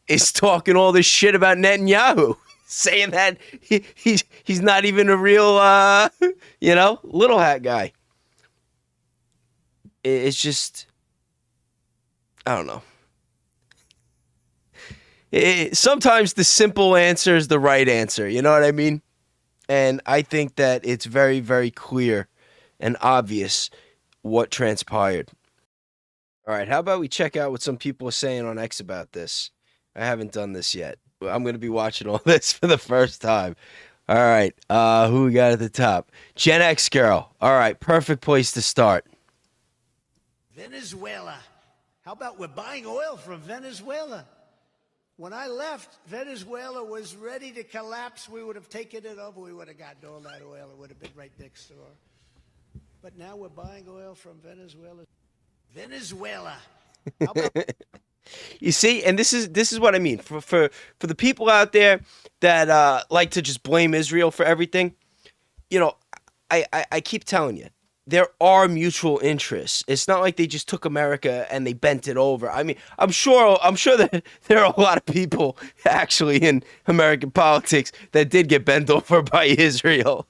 is talking all this shit about Netanyahu, saying that he's not even a real, little hat guy. It's just, I don't know. Sometimes the simple answer is the right answer. You know what I mean? And I think that it's very, very clear and obvious what transpired. All right, how about we check out what some people are saying on X about this? I haven't done this yet. I'm going to be watching all this for the first time. All right, who we got at the top? Gen X girl. All right, perfect place to start. Venezuela. How about we're buying oil from Venezuela? When I left, Venezuela was ready to collapse. We would have taken it over. We would have gotten all that oil. It would have been right next door. But now we're buying oil from Venezuela. Venezuela. How about You see, and this is what I mean for the people out there that like to just blame Israel for everything. You know, I keep telling you, there are mutual interests. It's not like they just took America and they bent it over. I mean, I'm sure that there are a lot of people actually in American politics that did get bent over by Israel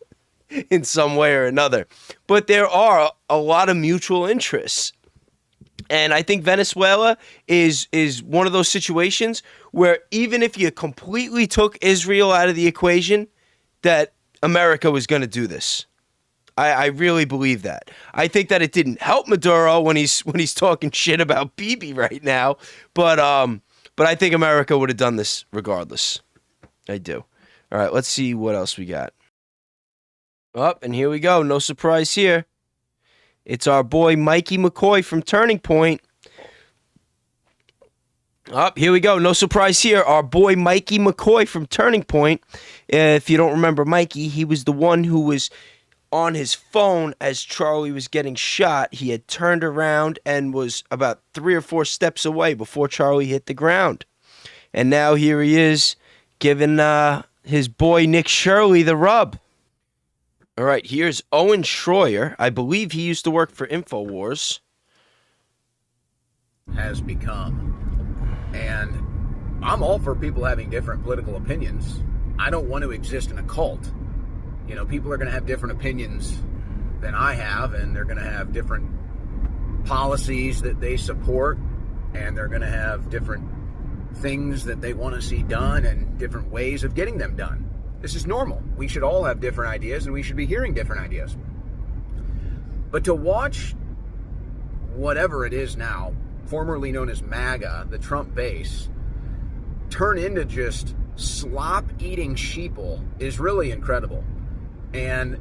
in some way or another. But there are a lot of mutual interests. And I think Venezuela is one of those situations where even if you completely took Israel out of the equation, that America was going to do this. I really believe that. I think that it didn't help Maduro when he's talking shit about Bibi right now, but I think America would have done this regardless. I do. All right, let's see what else we got. Up, and here we go. No surprise here. It's our boy Mikey McCoy from Turning Point. Here we go. No surprise here. Our boy Mikey McCoy from Turning Point. If you don't remember Mikey, he was the one who was on his phone as Charlie was getting shot. He had turned around and was about 3 or 4 steps away before Charlie hit the ground. And now here he is giving his boy Nick Shirley the rub. All right, here's Owen Schroyer. I believe he used to work for InfoWars. Has become. And I'm all for people having different political opinions. I don't want to exist in a cult. You know, people are going to have different opinions than I have, and they're going to have different policies that they support, and they're going to have different things that they want to see done and different ways of getting them done. This is normal. We should all have different ideas, and we should be hearing different ideas. But to watch whatever it is now, formerly known as MAGA, the Trump base, turn into just slop-eating sheeple is really incredible. And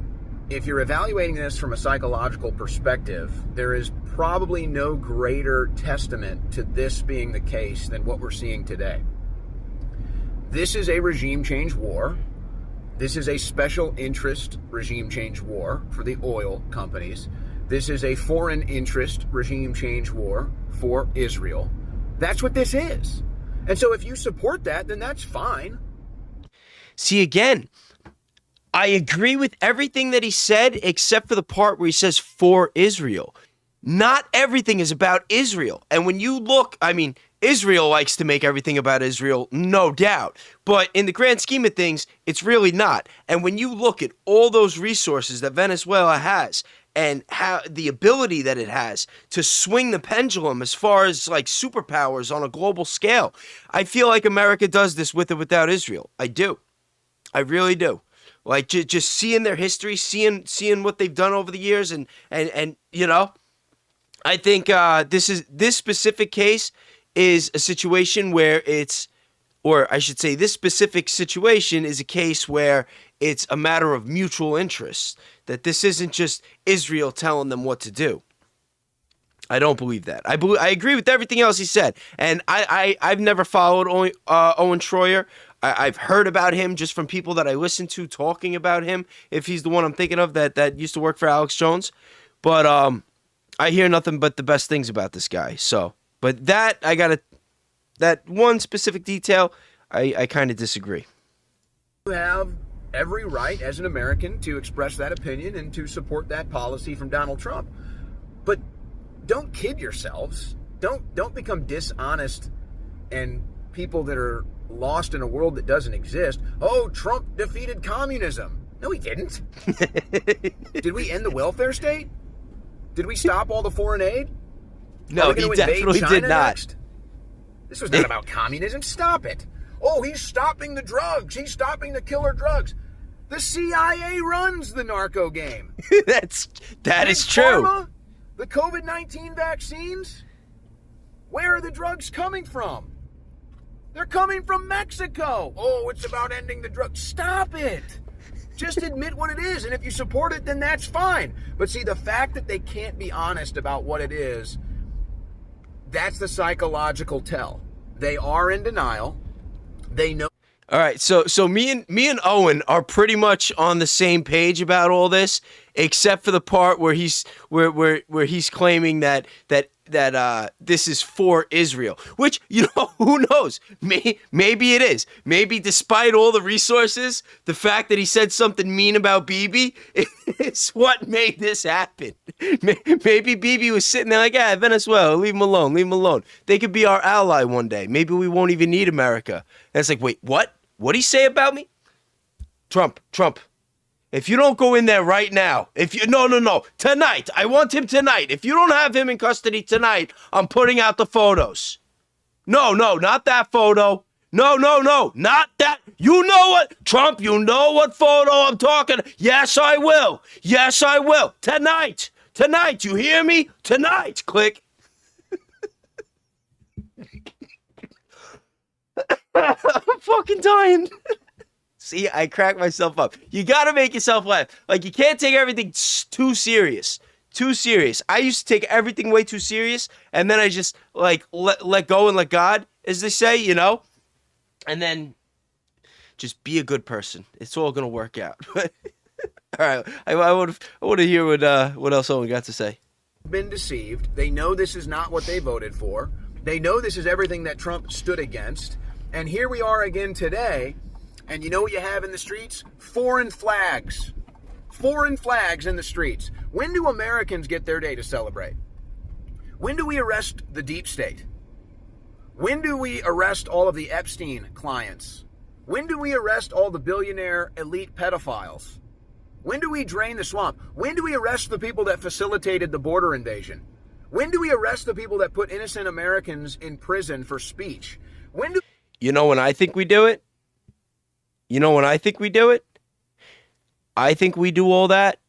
if you're evaluating this from a psychological perspective, there is probably no greater testament to this being the case than what we're seeing today. This is a regime change war. This is a special interest regime change war for the oil companies. This is a foreign interest regime change war for Israel. That's what this is. And so if you support that, then that's fine. See, again, I agree with everything that he said except for the part where he says for Israel. Not everything is about Israel. And when you look, I mean, Israel likes to make everything about Israel, no doubt. But in the grand scheme of things, it's really not. And when you look at all those resources that Venezuela has and how the ability that it has to swing the pendulum as far as like superpowers on a global scale, I feel like America does this with or without Israel. I do. I really do. Like just seeing their history, seeing what they've done over the years, and you know, I think this specific case is a situation where it's, or I should say, this specific situation is a case where it's a matter of mutual interest. That this isn't just Israel telling them what to do. I don't believe that. I agree with everything else he said, and I've never followed Owen Schroyer. I've heard about him just from people that I listen to talking about him, if he's the one I'm thinking of that used to work for Alex Jones. But I hear nothing but the best things about this guy. So, but that one specific detail, I kind of disagree. You have every right as an American to express that opinion and to support that policy from Donald Trump. But don't kid yourselves. Don't become dishonest and people that are lost in a world that doesn't exist. Oh, Trump defeated communism. No, he didn't. Did we end the welfare state? Did we stop all the foreign aid? No, he definitely did not. Next? This was not about communism. Stop it. Oh, he's stopping the drugs. He's stopping the killer drugs. The CIA runs the narco game. that is true. Pharma, the COVID-19 vaccines, where are the drugs coming from? They're coming from Mexico. Oh, it's about ending the drugs. Stop it. Just admit what it is, and if you support it, then that's fine. But see, the fact that they can't be honest about what it is, that's the psychological tell. They are in denial. They know. All right, so me and Owen are pretty much on the same page about all this, except for the part where he's claiming that this is for Israel, which, you know, who knows? Maybe it is. Maybe despite all the resources, the fact that he said something mean about Bibi is what made this happen. Maybe Bibi was sitting there like, Venezuela, leave him alone, leave him alone. They could be our ally one day. Maybe we won't even need America. And it's like, wait, what? What'd he say about me? Trump. If you don't go in there right now, no, tonight, I want him tonight. If you don't have him in custody tonight, I'm putting out the photos. No, not that photo. No, not that. You know what, Trump, you know what photo I'm talking. Yes, I will. Tonight, you hear me? Tonight, click. I'm fucking dying. See, I crack myself up. You gotta make yourself laugh. Like, you can't take everything too serious. I used to take everything way too serious, and then I just, like, let go and let God, as they say, you know? And then just be a good person. It's all gonna work out. All right, I want to hear what else Owen got to say. Been deceived. They know this is not what they voted for. They know this is everything that Trump stood against. And here we are again today. And you know what you have in the streets? Foreign flags. Foreign flags in the streets. When do Americans get their day to celebrate? When do we arrest the deep state? When do we arrest all of the Epstein clients? When do we arrest all the billionaire elite pedophiles? When do we drain the swamp? When do we arrest the people that facilitated the border invasion? When do we arrest the people that put innocent Americans in prison for speech? When do... You know when I think we do it? I think we do all that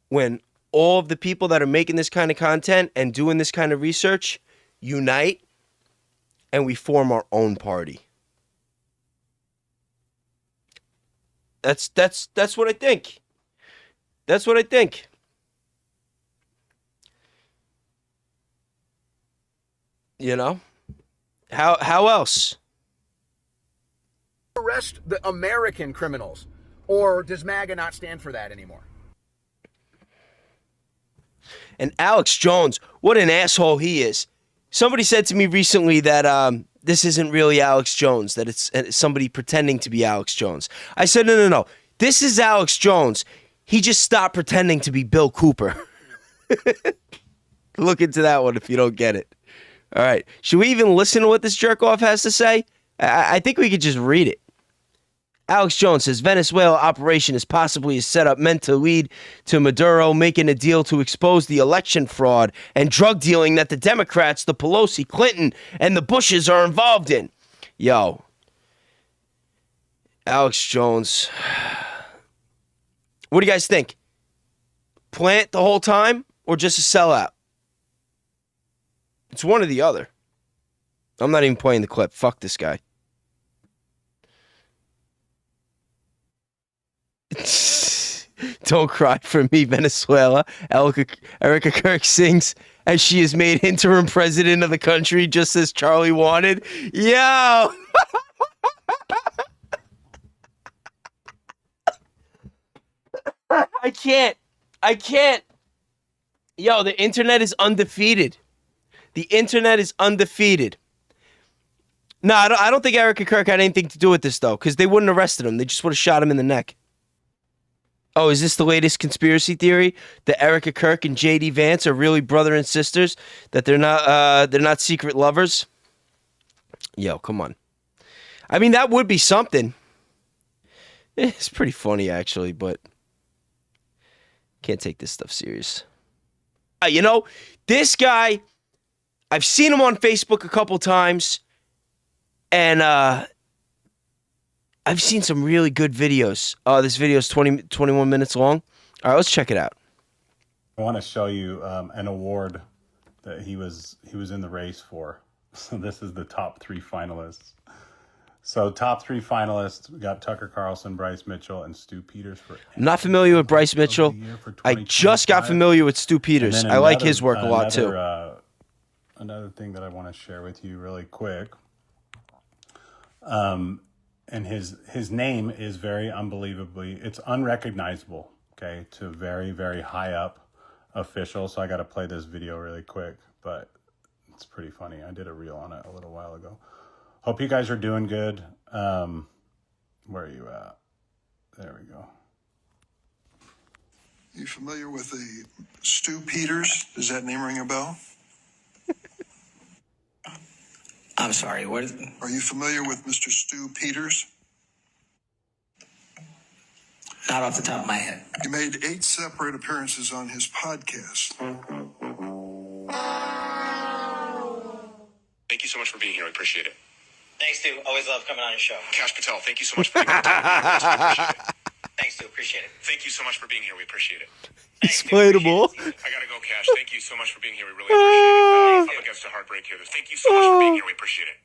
when all of the people that are making this kind of content and doing this kind of research unite and we form our own party. That's what I think. That's what I think. You know? How else? Arrest the American criminals, or does MAGA not stand for that anymore? And Alex Jones, what an asshole he is. Somebody said to me recently that this isn't really Alex Jones, that it's somebody pretending to be Alex Jones. I said, no. This is Alex Jones. He just stopped pretending to be Bill Cooper. Look into that one if you don't get it. All right. Should we even listen to what this jerk-off has to say? I think we could just read it. Alex Jones says Venezuela operation is possibly a setup meant to lead to Maduro making a deal to expose the election fraud and drug dealing that the Democrats, the Pelosi, Clinton, and the Bushes are involved in. Yo. Alex Jones. What do you guys think? Plant the whole time or just a sellout? It's one or the other. I'm not even playing the clip. Fuck this guy. Don't cry for me, Venezuela. Erica Kirk sings as she is made interim president of the country just as Charlie wanted. Yo! I can't. Yo, the internet is undefeated. No, I don't think Erica Kirk had anything to do with this, though, because they wouldn't have arrested him. They just would have shot him in the neck. Oh, is this the latest conspiracy theory? That Erica Kirk and J.D. Vance are really brother and sisters? That they're not secret lovers? Yo, come on. I mean, that would be something. It's pretty funny, actually, but can't take this stuff serious. You know, this guy, I've seen him on Facebook a couple times, and I've seen some really good videos. This video is 21 minutes long. All right, let's check it out. I want to show you an award that he was in the race for. So this is the top 3 finalists. So top 3 finalists, we got Tucker Carlson, Bryce Mitchell, and Stu Peters. I'm not familiar with Bryce Mitchell. I just got familiar with Stu Peters. I like his work a lot too. Another thing that I want to share with you really quick his name is very unbelievably, it's unrecognizable, okay, to very, very high up officials. So I got to play this video really quick, but it's pretty funny. I did a reel on it a little while ago. Hope you guys are doing good. Where are you at? There we go. You familiar with the Stu Peters? Does that name ring a bell? I'm sorry, what? Are you familiar with Mr. Stu Peters? Not off the top of my head. He made 8 separate appearances on his podcast. Thank you so much for being here. I appreciate it. Thanks, Stu. Always love coming on your show. Cash Patel, thank you so much for being here. Appreciate it. Thanks, Stu. Appreciate it. Thank you so much for being here. We appreciate it. Explainable. I gotta go, Cash. Thank you so much for being here. We really appreciate it. Up against a heartbreak here. Thank you so much for being here. We appreciate it.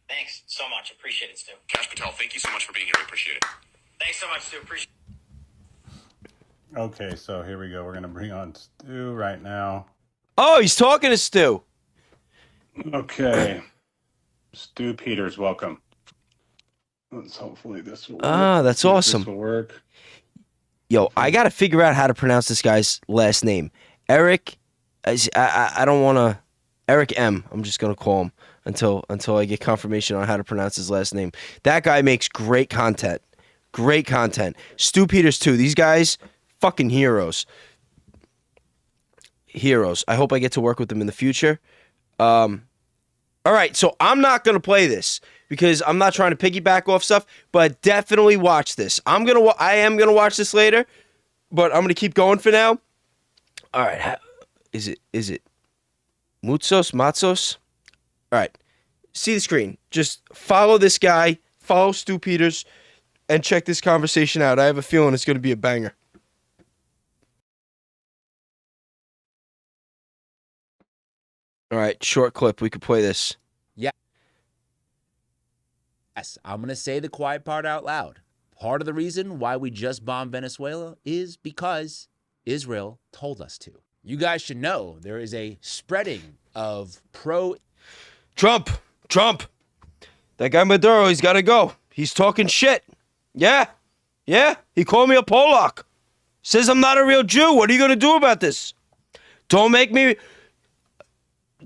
Thanks so much. Appreciate it, Stu. Cash Patel, thank you so much for being here. We appreciate it. Thanks so much, Stu. Appreciate it. Okay, so here we go. We're going to bring on Stu right now. Oh, he's talking to Stu. Okay. Stu Peters, welcome. Let's hopefully this will work. That's awesome. This will work. Yo, I got to figure out how to pronounce this guy's last name. Eric, I don't want to, Eric M. I'm just going to call him until I get confirmation on how to pronounce his last name. That guy makes great content. Great content. Stu Peters too. These guys, fucking heroes. Heroes. I hope I get to work with them in the future. All right, so I'm not going to play this because I'm not trying to piggyback off stuff, but definitely watch this. I am going to watch this later, but I'm going to keep going for now. All right. Is it Matzos? All right. See the screen. Just follow this guy, follow Stu Peters, and check this conversation out. I have a feeling it's going to be a banger. All right, short clip. We could play this. Yes, I'm going to say the quiet part out loud. Part of the reason why we just bombed Venezuela is because Israel told us to. You guys should know there is a spreading of Trump. That guy Maduro, he's got to go. He's talking shit. Yeah. He called me a Polak. Says I'm not a real Jew. What are you going to do about this? Don't make me...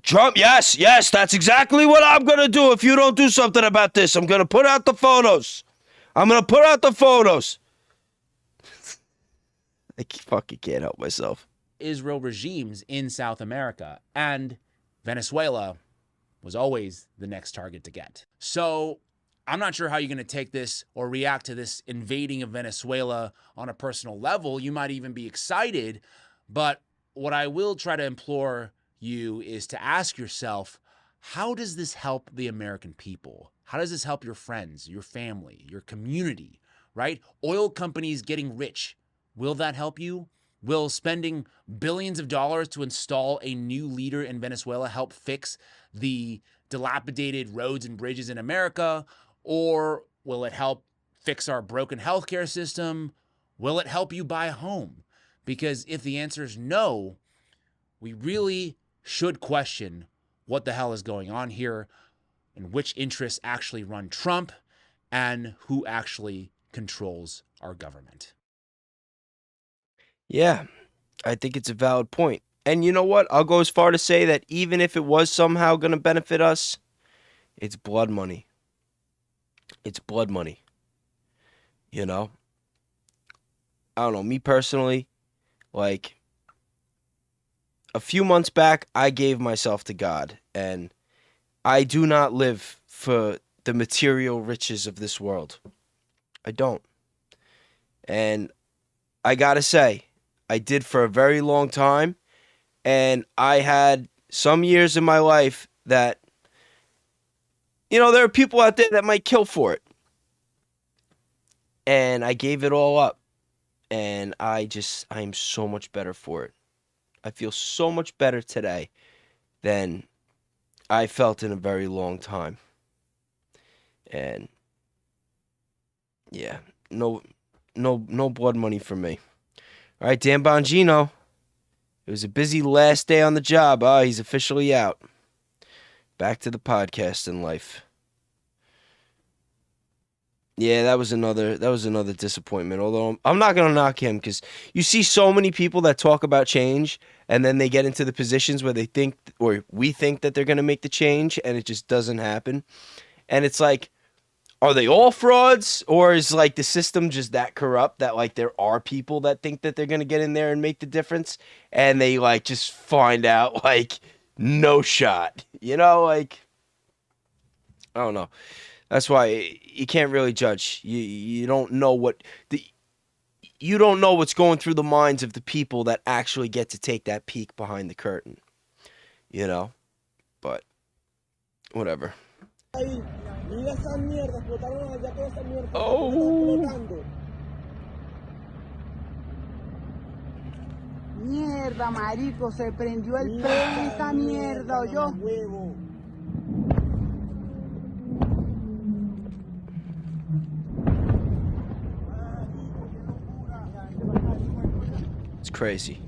Trump, yes, that's exactly what I'm going to do if you don't do something about this. I'm going to put out the photos. I fucking can't help myself. Israel regimes in South America, and Venezuela was always the next target to get. So I'm not sure how you're going to take this or react to this invading of Venezuela on a personal level. You might even be excited, but what I will try to implore you is to ask yourself, how does this help the American people? How does this help your friends, your family, your community, right? Oil companies getting rich. Will that help you? Will spending billions of dollars to install a new leader in Venezuela help fix the dilapidated roads and bridges in America? Or will it help fix our broken healthcare system? Will it help you buy a home? Because if the answer is no, we really should question what the hell is going on here and which interests actually run Trump and who actually controls our government. Yeah, I think it's a valid point. And you know what? I'll go as far to say that even if it was somehow going to benefit us, it's blood money. It's blood money. You know? I don't know. Me personally, like, a few months back, I gave myself to God, and I do not live for the material riches of this world. I don't. And I gotta say, I did for a very long time, and I had some years in my life that, you know, there are people out there that might kill for it. And I gave it all up, and I am so much better for it. I feel so much better today than I felt in a very long time. And yeah, no blood money for me. All right, Dan Bongino. It was a busy last day on the job. He's officially out. Back to the podcasting life. Yeah, that was another disappointment. Although I'm not gonna knock him because you see so many people that talk about change and then they get into the positions where they think or we think that they're gonna make the change and it just doesn't happen. And it's like, are they all frauds or is like the system just that corrupt that like there are people that think that they're gonna get in there and make the difference and they like just find out like no shot, like I don't know. That's why you can't really judge. You don't know you don't know what's going through the minds of the people that actually get to take that peek behind the curtain. But whatever. Oh. Mierda, marico, se prendió el pelo esta mierda, ¿oyó? It's crazy.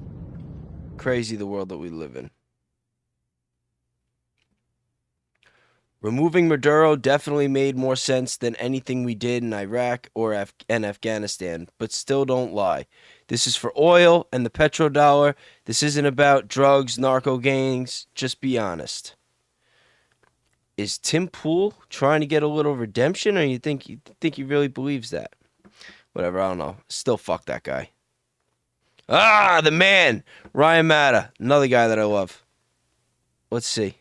Crazy the world that we live in. Removing Maduro definitely made more sense than anything we did in Iraq or Afghanistan, but still don't lie. This is for oil and the petrodollar. This isn't about drugs, narco gangs. Just be honest. Is Tim Pool trying to get a little redemption, or you think he really believes that? Whatever, I don't know. Still fuck that guy. Ah, the man, Ryan Matta, another guy that I love. Let's see.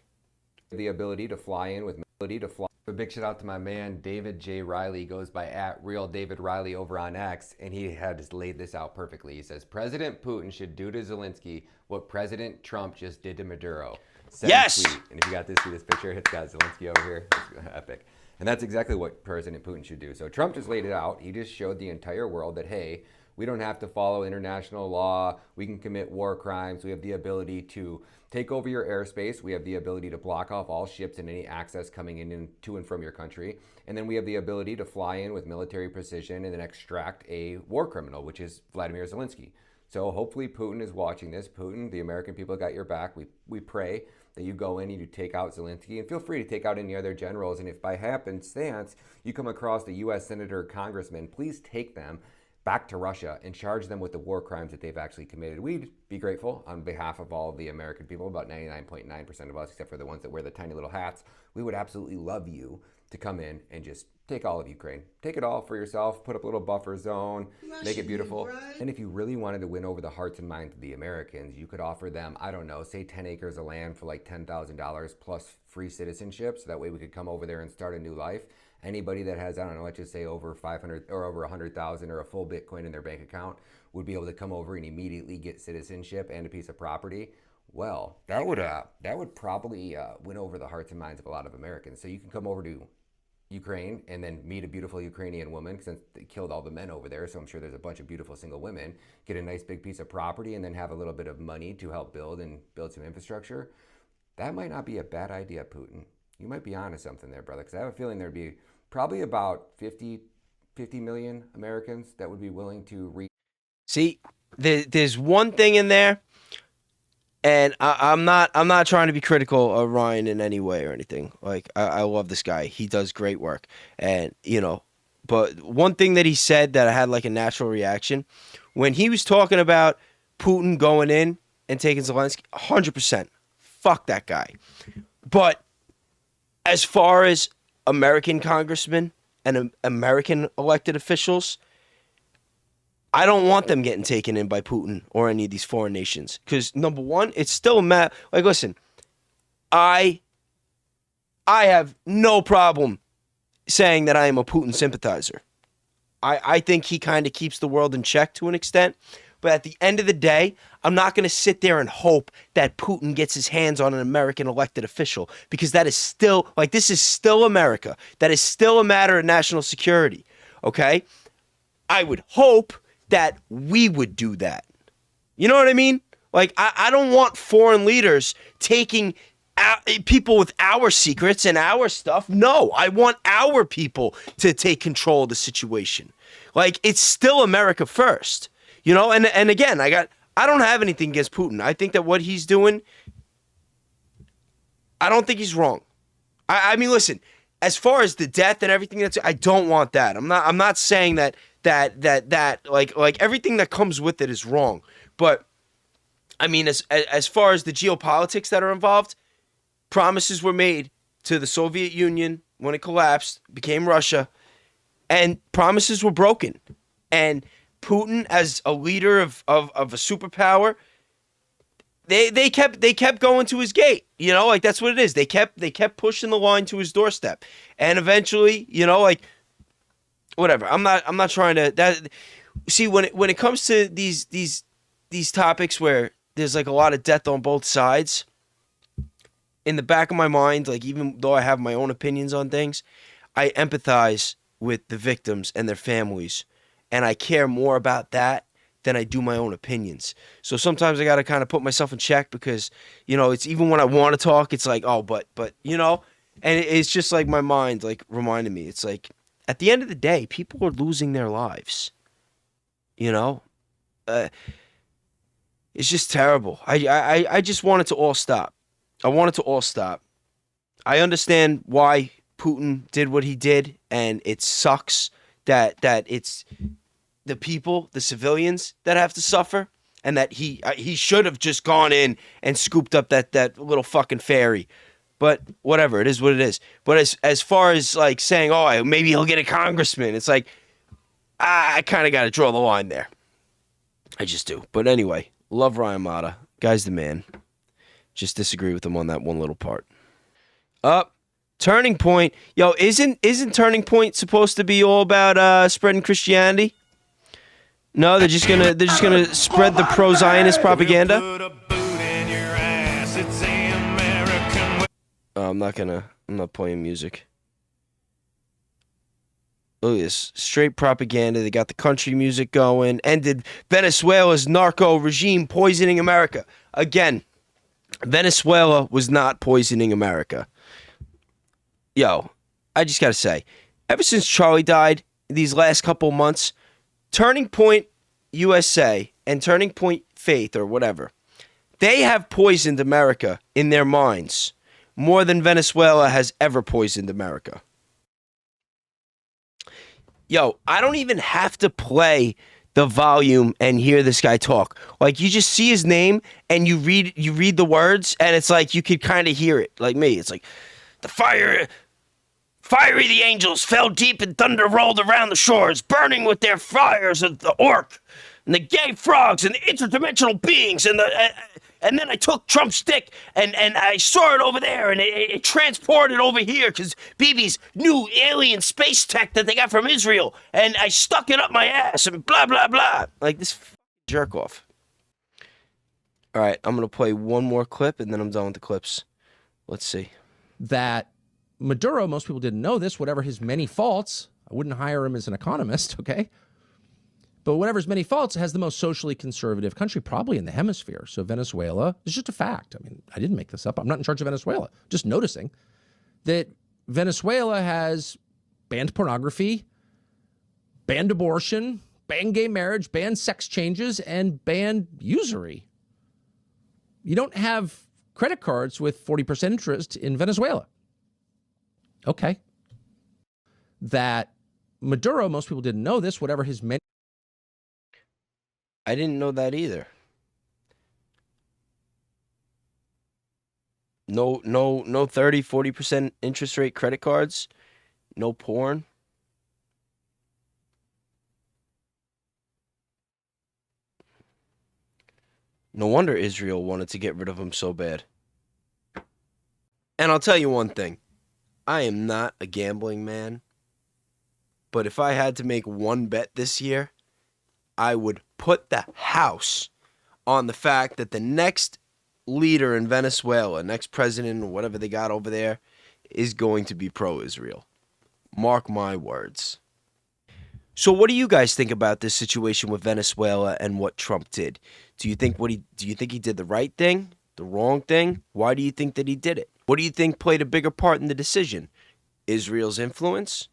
The ability to fly in with ability to fly. A big shout out to my man David J. Riley, goes by @RealDavidRiley over on X, and he had laid this out perfectly. He says President Putin should do to Zelensky what President Trump just did to Maduro. Yes. Tweet. And if you got to see this picture, it's got Zelensky over here. It's epic. And that's exactly what President Putin should do. So Trump just laid it out. He just showed the entire world that, hey, we don't have to follow international law. We can commit war crimes. We have the ability to take over your airspace. We have the ability to block off all ships and any access coming in to and from your country. And then we have the ability to fly in with military precision and then extract a war criminal, which is Vladimir Zelensky. So hopefully Putin is watching this. Putin, the American people got your back. We pray that you go in and you take out Zelensky, and feel free to take out any other generals. And if by happenstance you come across the U.S. Senator or Congressman, please take them back to Russia and charge them with the war crimes that they've actually committed. We'd be grateful on behalf of all of the American people, about 99.9% of us, except for the ones that wear the tiny little hats. We would absolutely love you to come in and just take all of Ukraine. Take it all for yourself, put up a little buffer zone, make it beautiful. And if you really wanted to win over the hearts and minds of the Americans, you could offer them, I don't know, say 10 acres of land for like $10,000 plus free citizenship. So that way we could come over there and start a new life. Anybody that has, I don't know, let's just say over 500 or over 100,000 or a full Bitcoin in their bank account would be able to come over and immediately get citizenship and a piece of property. Well, that would probably win over the hearts and minds of a lot of Americans. So you can come over to Ukraine and then meet a beautiful Ukrainian woman, since they killed all the men over there. So I'm sure there's a bunch of beautiful single women. Get a nice big piece of property and then have a little bit of money to help build some infrastructure. That might not be a bad idea, Putin. You might be onto something there, brother, because I have a feeling there'd be probably about 50 million Americans that would be willing to read. See, there's one thing in there, and I'm not trying to be critical of Ryan in any way or anything. Like, I love this guy. He does great work. And, but one thing that he said that I had like a natural reaction, when he was talking about Putin going in and taking Zelensky, 100%. Fuck that guy. But as far as American congressmen and American elected officials, I don't want them getting taken in by Putin or any of these foreign nations. Because, number one, it's still a matter. Like, listen, I have no problem saying that I am a Putin sympathizer. I think he kind of keeps the world in check to an extent. But at the end of the day, I'm not going to sit there and hope that Putin gets his hands on an American elected official, because that is still, like, this is still America. That is still a matter of national security, okay? I would hope that we would do that. You know what I mean? Like, I don't want foreign leaders taking people with our secrets and our stuff. No, I want our people to take control of the situation. Like, it's still America first. And again, I don't have anything against Putin. I think that what he's doing, I don't think he's wrong. I mean, listen, as far as the death and everything, I don't want that. I'm not saying that like everything that comes with it is wrong. But I mean, as far as the geopolitics that are involved, promises were made to the Soviet Union when it collapsed, became Russia, and promises were broken. And Putin, as a leader of a superpower, they kept going to his gate. You know, like that's what it is. They kept pushing the line to his doorstep, and eventually, you know, like whatever. I'm not trying to see when it comes to these topics where there's like a lot of death on both sides. In the back of my mind, like even though I have my own opinions on things, I empathize with the victims and their families, and I care more about that than I do my own opinions. So sometimes I got to kind of put myself in check because, you know, it's even when I want to talk, it's like, oh, but, you know, and it's just like my mind, like reminding me, it's like at the end of the day, people are losing their lives, you know, it's just terrible. I just want it to all stop. I want it to all stop. I understand why Putin did what he did, and it sucks that it's the people, the civilians, that have to suffer, and that he should have just gone in and scooped up that little fucking fairy. But whatever, it is what it is. But as far as like saying, oh, maybe he'll get a congressman, it's like I kind of got to draw the line there. I just do. But anyway, love Ryan Mata. Guy's the man. Just disagree with him on that one little part. Turning Point. Yo, isn't Turning Point supposed to be all about spreading Christianity? No, they're just gonna spread the pro-Zionist propaganda. I'm not playing music. Look at this. Straight propaganda. They got the country music going. Ended Venezuela's narco regime poisoning America. Again, Venezuela was not poisoning America. Yo, I just gotta say, ever since Charlie died these last couple months, Turning Point USA and Turning Point Faith or whatever, they have poisoned America in their minds more than Venezuela has ever poisoned America. Yo, I don't even have to play the volume and hear this guy talk. Like, you just see his name and you read the words, and it's like you could kind of hear it. Like me, it's like the fiery the angels fell deep and thunder rolled around the shores, burning with their fires of the orc and the gay frogs and the interdimensional beings and then I took Trump's dick and I saw it over there and it transported over here because BB's new alien space tech that they got from Israel, and I stuck it up my ass and blah blah blah. Like this jerk off. All right, I'm gonna play one more clip and then I'm done with the clips. Let's see. That Maduro, most people didn't know this, whatever his many faults, I wouldn't hire him as an economist, okay? But whatever his many faults, has the most socially conservative country probably in the hemisphere. So Venezuela is just a fact. I mean, I didn't make this up. I'm not in charge of Venezuela. Just noticing that Venezuela has banned pornography, banned abortion, banned gay marriage, banned sex changes, and banned usury. You don't have credit cards with 40% interest in Venezuela. Okay. That Maduro, most people didn't know this, whatever his many... I didn't know that either. No 30, 40% interest rate credit cards. No porn. No wonder Israel wanted to get rid of him so bad. And I'll tell you one thing. I am not a gambling man. But if I had to make one bet this year, I would put the house on the fact that the next leader in Venezuela, next president or whatever they got over there, is going to be pro-Israel. Mark my words. So what do you guys think about this situation with Venezuela and what Trump did? Do you think he did the right thing, the wrong thing? Why do you think that he did it? What do you think played a bigger part in the decision? Israel's influence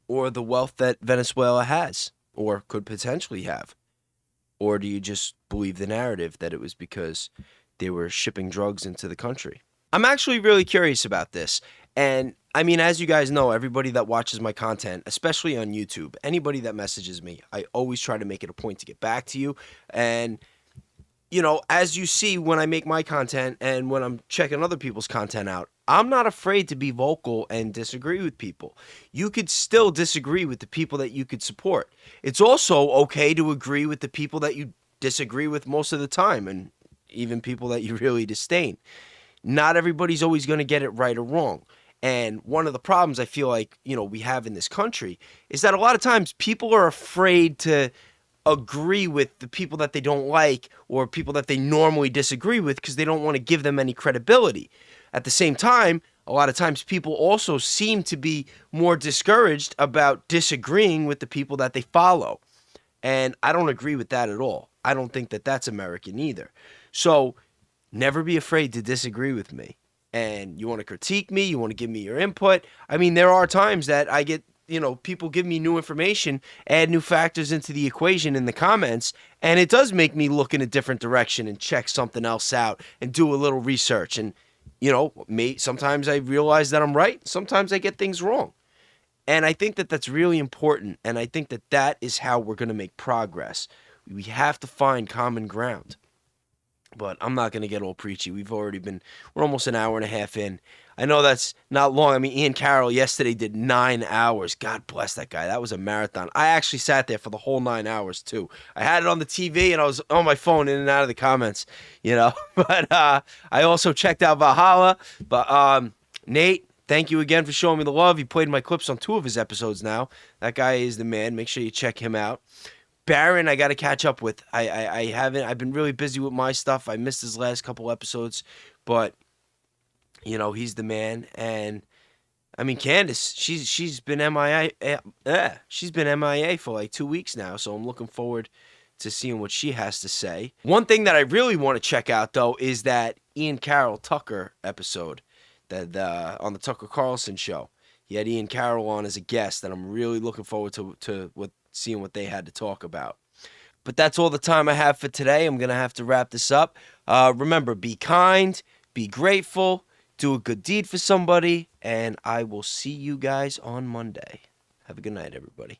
or the wealth that Venezuela has or could potentially have? Or do you just believe the narrative that it was because they were shipping drugs into the country? I'm actually really curious about this. And I mean, as you guys know, everybody that watches my content, especially on YouTube, anybody that messages me, I always try to make it a point to get back to you. And, you know, as you see when I make my content and when I'm checking other people's content out, I'm not afraid to be vocal and disagree with people. You could still disagree with the people that you could support. It's also okay to agree with the people that you disagree with most of the time, and even people that you really disdain. Not everybody's always going to get it right or wrong. And one of the problems I feel like, you know, we have in this country is that a lot of times people are afraid to agree with the people that they don't like or people that they normally disagree with because they don't want to give them any credibility. At the same time, a lot of times people also seem to be more discouraged about disagreeing with the people that they follow. And I don't agree with that at all. I don't think that that's American either. So never be afraid to disagree with me. And you want to critique me, you want to give me your input. I mean, there are times that I get, you know, people give me new information, add new factors into the equation in the comments, and it does make me look in a different direction and check something else out and do a little research. And, you know, sometimes I realize that I'm right, sometimes I get things wrong. And I think that that's really important, and I think that that is how we're going to make progress. We have to find common ground. But I'm not going to get all preachy. We're almost an hour and a half in. I know that's not long. I mean, Ian Carroll yesterday did 9 hours. God bless that guy. That was a marathon. I actually sat there for the whole 9 hours, too. I had it on the TV, and I was on my phone in and out of the comments, you know. But I also checked out Valhalla. But Nate, thank you again for showing me the love. He played my clips on 2 of his episodes now. That guy is the man. Make sure you check him out. Baron, I got to catch up with. I haven't. I've been really busy with my stuff. I missed his last couple episodes, but you know he's the man. And I mean Candace, she's been MIA. She's been MIA for like 2 weeks now, so I'm looking forward to seeing what she has to say. One thing that I really want to check out though is that Ian Carroll Tucker episode that on the Tucker Carlson show. He had Ian Carroll on as a guest, and I'm really looking forward to seeing what they had to talk about. But that's all the time I have for today. I'm going to have to wrap this up. Remember, be kind, be grateful, do a good deed for somebody, and I will see you guys on Monday. Have a good night, everybody.